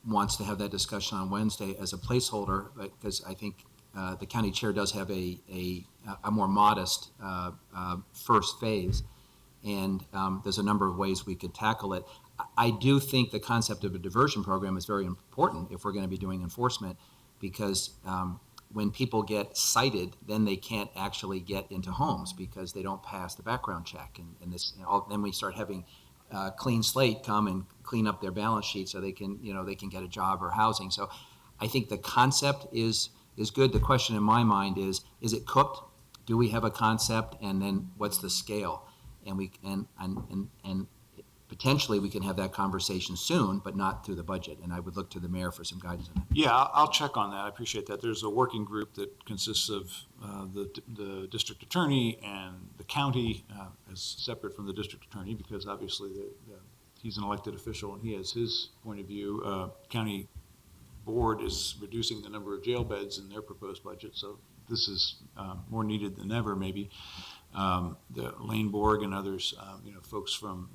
Speaker 5: wants to have that discussion on Wednesday as a placeholder, because I think the county chair does have a more modest first phase, and there's a number of ways we could tackle it. I do think the concept of a diversion program is very important if we're going to be doing enforcement, because when people get cited, then they can't actually get into homes because they don't pass the background check, and this, then we start having clean slate come and clean up their balance sheet so they can get a job or housing. So I think the concept is good. The question in my mind is it cooked? Do we have a concept, and then what's the scale? And potentially we can have that conversation soon, but not through the budget. And I would look to the mayor for some guidance on that.
Speaker 1: Yeah, I'll check on that. I appreciate that. There's a working group that consists of the district attorney and the county as separate from the district attorney, because obviously he's an elected official and he has his point of view. County board is reducing the number of jail beds in their proposed budget, so this is more needed than ever, maybe. The Lane Borg and others, folks from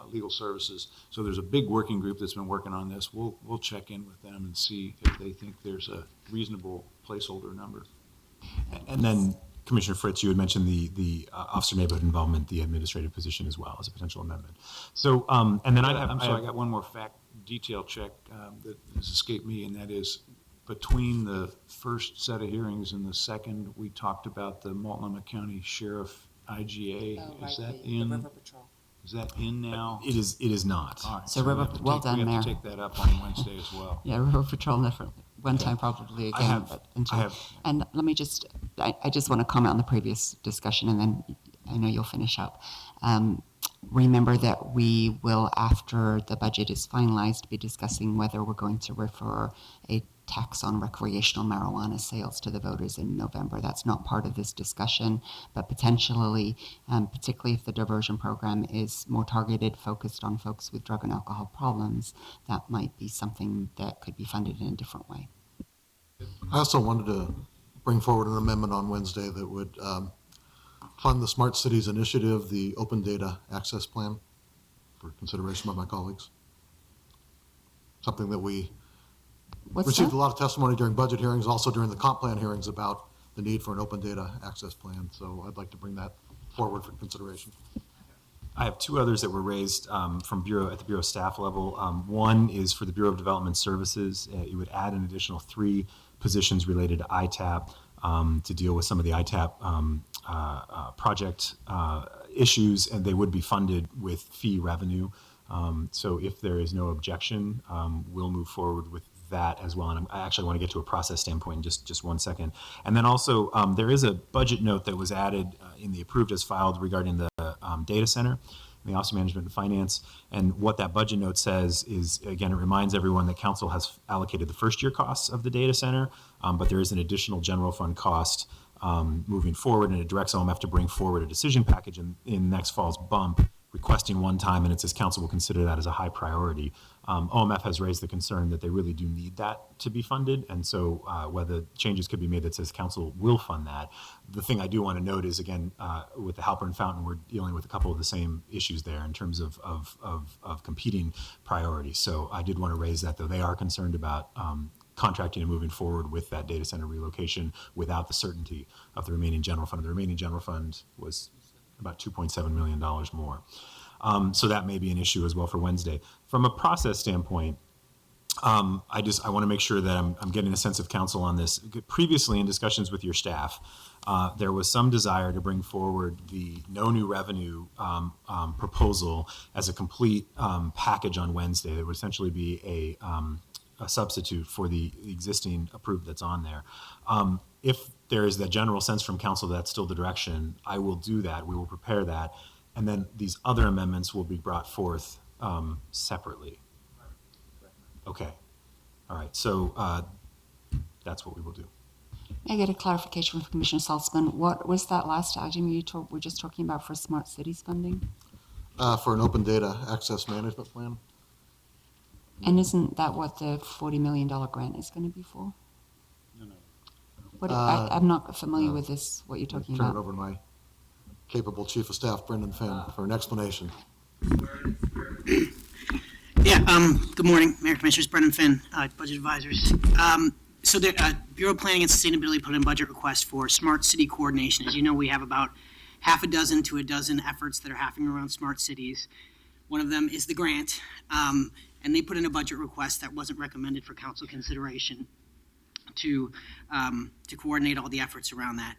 Speaker 1: legal services. So there's a big working group that's been working on this. We'll check in with them and see if they think there's a reasonable placeholder number.
Speaker 2: And then, Commissioner Fritz, you had mentioned the officer neighborhood involvement, the administrative position as well as a potential amendment. So, and then I
Speaker 1: got one more fact detail check that has escaped me, and that is between the first set of hearings and the second, we talked about the Multnomah County Sheriff IGA. Is that in?
Speaker 3: The River Patrol.
Speaker 1: Is that in now?
Speaker 2: It is not.
Speaker 1: All right,
Speaker 3: So
Speaker 1: we
Speaker 3: River-
Speaker 1: have to
Speaker 3: well
Speaker 1: take-
Speaker 3: done,
Speaker 1: we have
Speaker 3: Mayor.
Speaker 1: to take that up on Wednesday as well.
Speaker 3: Yeah, River Patrol never, one
Speaker 1: Okay.
Speaker 3: time probably
Speaker 1: I
Speaker 3: again.
Speaker 1: have-
Speaker 3: but
Speaker 1: I have-
Speaker 3: And let me just, I just want to comment on the previous discussion, and then I know you'll finish up. Remember that we will, after the budget is finalized, be discussing whether we're going to refer a tax on recreational marijuana sales to the voters in November. That's not part of this discussion, but potentially, particularly if the diversion program is more targeted, focused on folks with drug and alcohol problems, that might be something that could be funded in a different way.
Speaker 8: I also wanted to bring forward an amendment on Wednesday that would fund the Smart Cities Initiative, the Open Data Access Plan, for consideration by my colleagues. Something that we
Speaker 3: What's
Speaker 8: received
Speaker 3: that?
Speaker 8: a lot of testimony during budget hearings, also during the comp plan hearings about the need for an open data access plan. So I'd like to bring that forward for consideration.
Speaker 2: I have two others that were raised from at the Bureau staff level. One is for the Bureau of Development Services. It would add an additional 3 positions related to ITAP to deal with some of the ITAP project issues, and they would be funded with fee revenue. So if there is no objection, we'll move forward with that as well. And I actually want to get to a process standpoint in just one second. And then also, there is a budget note that was added in the approved as filed regarding the data center, the Office of Management and Finance. And what that budget note says is, again, it reminds everyone that council has allocated the first year costs of the data center, but there is an additional general fund cost moving forward, and it directs OMF to bring forward a decision package in next fall's bump, requesting one time, and it says council will consider that as a high priority. OMF has raised the concern that they really do need that to be funded, and so whether changes could be made that says council will fund that. The thing I do want to note is, again, with the Halpern Fountain, we're dealing with a couple of the same issues there in terms of competing priorities. So I did want to raise that, though. They are concerned about contracting and moving forward with that data center relocation without the certainty of the remaining general fund. The remaining general fund was about $2.7 million more. So that may be an issue as well for Wednesday. From a process standpoint, I want to make sure that I'm getting a sense of council on this. Previously, in discussions with your staff, there was some desire to bring forward the no new revenue proposal as a complete package on Wednesday. That would essentially be a substitute for the existing approved that's on there. If there is that general sense from council that's still the direction, I will do that. We will prepare that. And then these other amendments will be brought forth separately. Okay. All right. So that's what we will do.
Speaker 3: May I get a clarification from Commissioner Saltzman? What was that last item you were just talking about for Smart Cities funding?
Speaker 8: For an open data access management plan.
Speaker 3: And isn't that what the $40 million grant is going to be for?
Speaker 1: No.
Speaker 3: What, I'm not familiar with this, what you're talking
Speaker 8: Turn it
Speaker 3: about.
Speaker 8: over to my capable Chief of Staff, Brendan Finn, for an explanation.
Speaker 11: Yeah,
Speaker 12: Good morning, Mayor Commissioners, Brendan Finn, Budget Advisors. So the Bureau of Planning and Sustainability put in budget request for smart city coordination. As you know, we have about half a dozen to a dozen efforts that are happening around smart cities. One of them is the grant, and they put in a budget request that wasn't recommended for council consideration to coordinate all the efforts around that.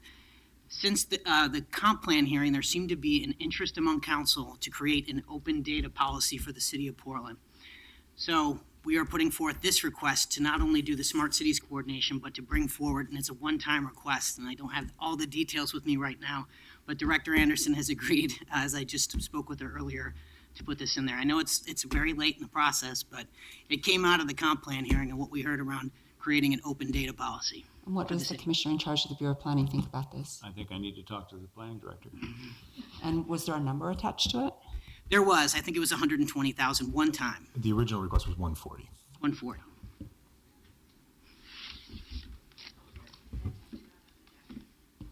Speaker 12: Since the comp plan hearing, there seemed to be an interest among council to create an open data policy for the city of Portland. So we are putting forth this request to not only do the smart cities coordination, but to bring forward, and it's a one-time request, and I don't have all the details with me right now, but Director Anderson has agreed, as I just spoke with her earlier, to put this in there. I know it's very late in the process, but it came out of the comp plan hearing and what we heard around creating an open data policy.
Speaker 3: And what does the commissioner in charge of the Bureau of Planning think about this?
Speaker 1: I think I need to talk to the planning director.
Speaker 3: And was there a number attached to it?
Speaker 12: There was, I think it was 120,000 one time,
Speaker 2: The original request was 140.
Speaker 12: 140.
Speaker 3: Do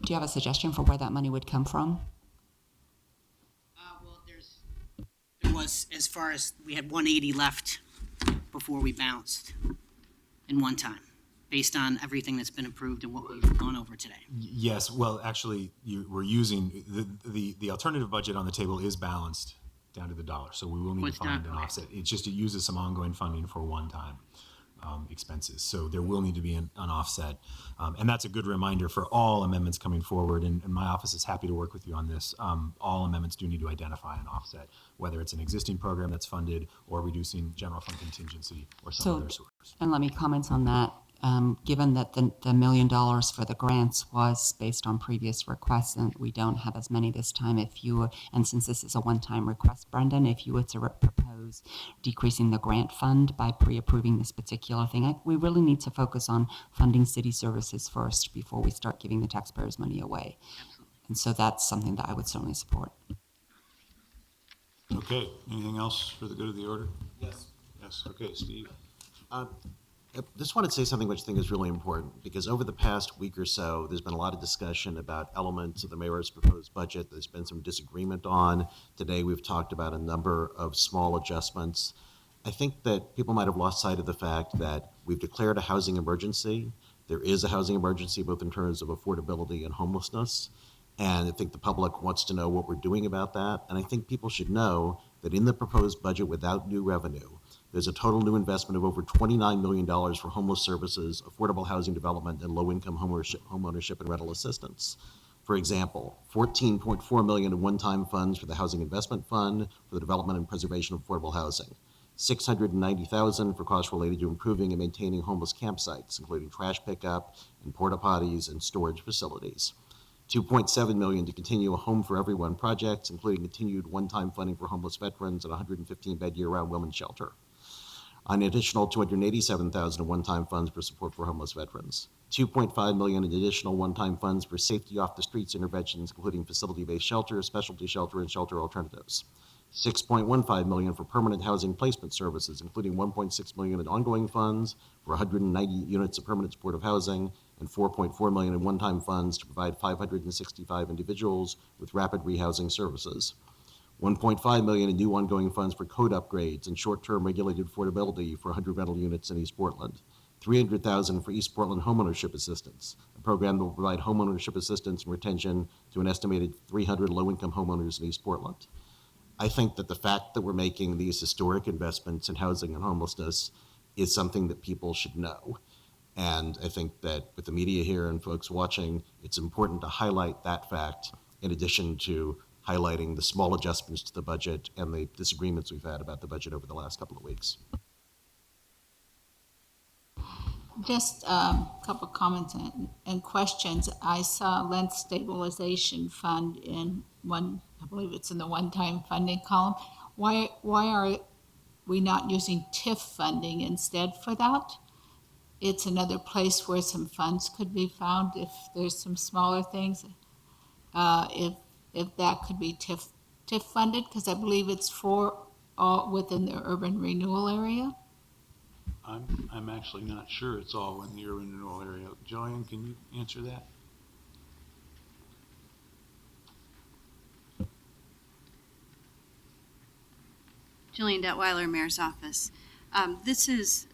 Speaker 3: you have a suggestion for where that money would come from?
Speaker 12: Well, there was, as far as, we had 180 left before we bounced in one time, based on everything that's been approved and what we've gone over today.
Speaker 2: Yes, well, actually, we're using, the alternative budget on the table is balanced down to the dollar, so we will need
Speaker 12: What's
Speaker 2: to find
Speaker 12: done,
Speaker 2: an
Speaker 12: okay.
Speaker 2: offset. It uses some ongoing funding for one-time expenses, so there will need to be an offset. And that's a good reminder for all amendments coming forward, and my office is happy to work with you on this. All amendments do need to identify an offset, whether it's an existing program that's funded or reducing general fund contingency or some other source.
Speaker 3: And let me comment on that. Given that the $1 million for the grants was based on previous requests, and we don't have as many this time, and since this is a one-time request, Brendan, if you were to propose decreasing the grant fund by pre-approving this particular thing, we really need to focus on funding city services first before we start giving the taxpayers money away. And so that's something that I would certainly support.
Speaker 1: Okay, anything else for the good of the order? Yes. Yes, okay, Steve.
Speaker 4: I just wanted to say something which I think is really important, because over the past week or so, there's been a lot of discussion about elements of the mayor's proposed budget. There's been some disagreement on. Today, we've talked about a number of small adjustments. I think that people might have lost sight of the fact that we've declared a housing emergency. There is a housing emergency, both in terms of affordability and homelessness. And I think the public wants to know what we're doing about that. And I think people should know that in the proposed budget without new revenue, there's a total new investment of over $29 million for homeless services, affordable housing development, and low-income homeownership and rental assistance. For example, $14.4 million in one-time funds for the Housing Investment Fund for the development and preservation of affordable housing, $690,000 for costs related to improving and maintaining homeless campsites, including trash pickup and porta potties and storage facilities. $2.7 million to continue a Home for Everyone projects, including continued one-time funding for homeless veterans and a 115-bed year-round women's shelter. An additional $287,000 in one-time funds for support for homeless veterans. $2.5 million in additional one-time funds for safety off the streets interventions, including facility-based shelter, specialty shelter, and shelter alternatives. $6.15 million for permanent housing placement services, including $1.6 million in ongoing funds for 190 units of permanent supportive housing, and $4.4 million in one-time funds to provide 565 individuals with rapid rehousing services. $1.5 million in new ongoing funds for code upgrades and short-term regulated affordability for 100 rental units in East Portland. $300,000 for East Portland Homeownership Assistance, a program that will provide homeownership assistance and retention to an estimated 300 low-income homeowners in East Portland. I think that the fact that we're making these historic investments in housing and homelessness is something that people should know. And I think that with the media here and folks watching, it's important to highlight that fact in addition to highlighting the small adjustments to the budget and the disagreements we've had about the budget over the last couple of weeks.
Speaker 7: Just a couple comments and questions. I saw Lent Stabilization Fund in one, I believe it's in the one-time funding column. Why are we not using TIF funding instead for that? It's another place where some funds could be found if there's some smaller things. If that could be TIF funded, because I believe it's for all within the urban renewal area.
Speaker 1: I'm actually not sure it's all in the urban renewal area. Joanne, can you answer that?
Speaker 13: Jillian Detweiler, Mayor's Office. This is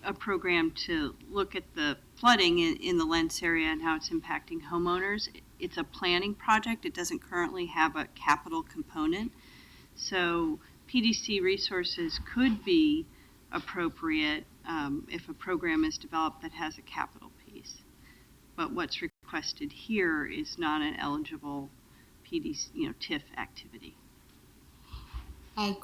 Speaker 13: a program to look at the flooding in the Lents area and how it's impacting homeowners. It's a planning project. It doesn't currently have a capital component. So PDC resources could be appropriate if a program is developed that has a capital piece. But what's requested here is not an eligible PDC, TIF activity.
Speaker 7: I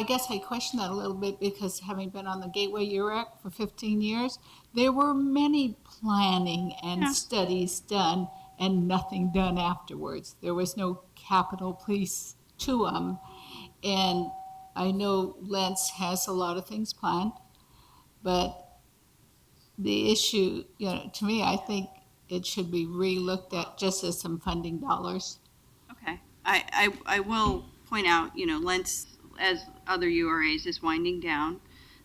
Speaker 7: guess I question that a little bit because having been on the Gateway UREC for 15 years, there were many planning and studies done and nothing done afterwards. There was no capital piece to them. And I know Lents has a lot of things planned, but the issue, to me, I think it should be re-looked at just as some funding dollars.
Speaker 13: Okay. I will point out, Lents, as other URAs, is winding down.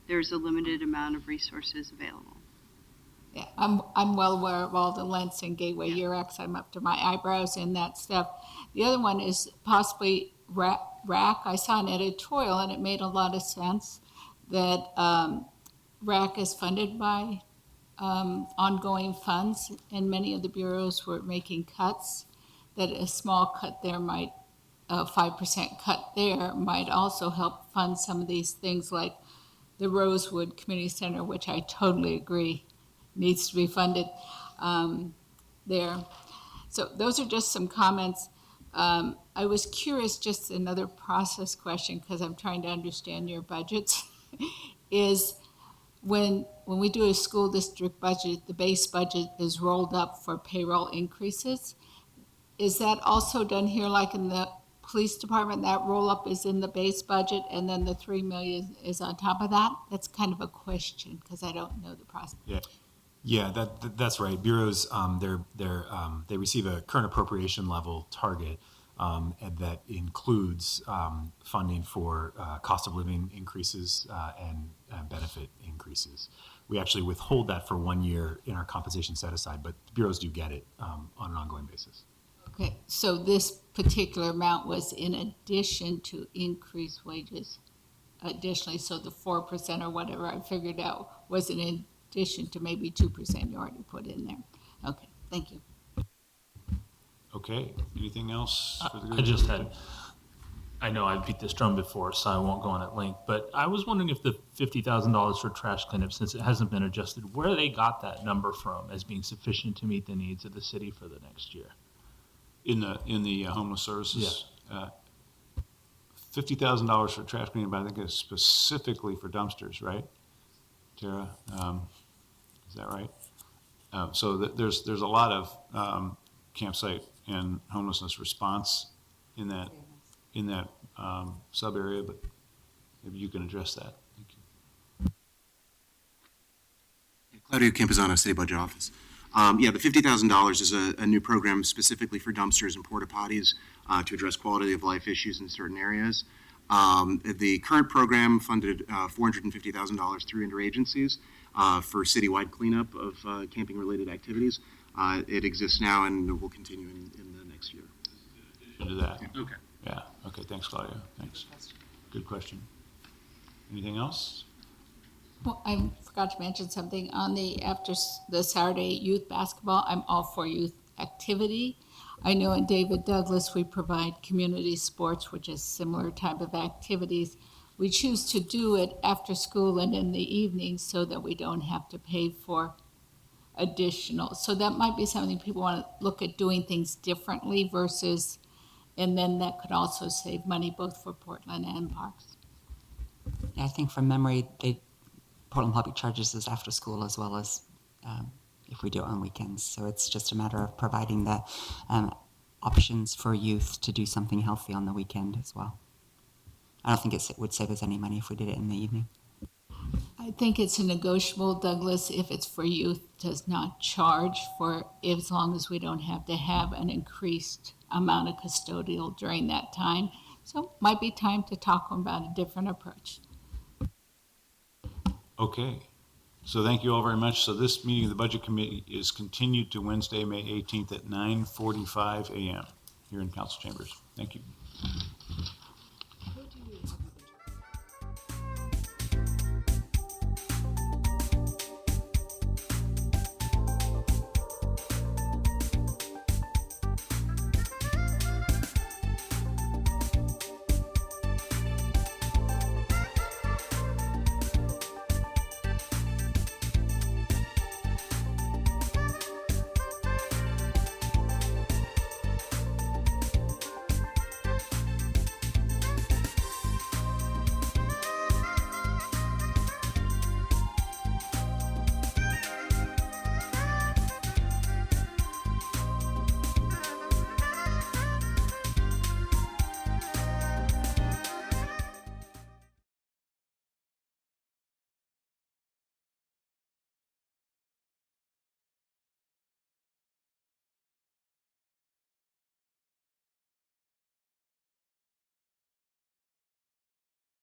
Speaker 13: There's a limited amount of resources available.
Speaker 7: Yeah, I'm well aware of all the Lents and Gateway URECs. I'm up to my eyebrows in that stuff. The other one is possibly RAC. I saw an editorial and it made a lot of sense that RAC is funded by ongoing funds, and many of the bureaus were making cuts. That a small cut there might, 5% cut there might also help fund some of these things like the Rosewood Community Center, which I totally agree needs to be funded there. So those are just some comments. I was curious, just another process question, because I'm trying to understand your budgets, is when we do a school district budget, the base budget is rolled up for payroll increases. Is that also done here, like in the police department, that roll-up is in the base budget and then the $3 million is on top of that? That's kind of a question because I don't know the process.
Speaker 2: Yeah, that's right. Bureaus, they receive a current appropriation level target, and that includes funding for cost of living increases and benefit increases. We actually withhold that for 1 year in our compensation set aside, but bureaus do get it on an ongoing basis.
Speaker 7: Okay, so this particular amount was in addition to increased wages additionally, so the 4% or whatever I figured out was in addition to maybe 2% you already put in there. Okay, thank you.
Speaker 1: Okay, anything else? For the
Speaker 6: I just had, I know I beat this drum before, so I won't go on at length, but I was wondering if the $50,000 for trash cleanup, since it hasn't been adjusted, where they got that number from as being sufficient to meet the needs of the city for the next year?
Speaker 1: In the homeless services? $50,000 for trash cleaning, but I think it's specifically for dumpsters, right, Tara? Is that right? So there's a lot of campsite and homelessness response in that sub area, but maybe you can address that. Thank you.
Speaker 14: Claudio Campazano, City Budget Office. The $50,000 is a new program specifically for dumpsters and porta potties to address quality of life issues in certain areas. The current program funded $450,000 through interagencies for citywide cleanup of camping-related activities. It exists now and will continue in the next year.
Speaker 1: Into that.
Speaker 14: Yeah. Okay.
Speaker 1: Yeah. Okay. Thanks, Claudia. Thanks. Good question. Anything else?
Speaker 7: Well, I forgot to mention something on after the Saturday youth basketball. I'm all for youth activity. I know in David Douglas we provide community sports, which is similar type of activities. We choose to do it after school and in the evening so that we don't have to pay for additional. So that might be something people want to look at, doing things differently versus, and then that could also save money both for Portland and Parks.
Speaker 3: Yeah, I think from memory, Portland Public charges us after school as well as if we do it on weekends. So it's just a matter of providing the options for youth to do something healthy on the weekend as well. I don't think it would save us any money if we did it in the evening.
Speaker 7: I think it's a negotiable, Douglas, if it's for youth, does not charge for, as long as we don't have to have an increased amount of custodial during that time. So might be time to talk about a different approach.
Speaker 1: Okay. So thank you all very much. So this meeting of the Budget Committee is continued to Wednesday, May 18th at 9:45 a.m. here in Council Chambers. Thank you.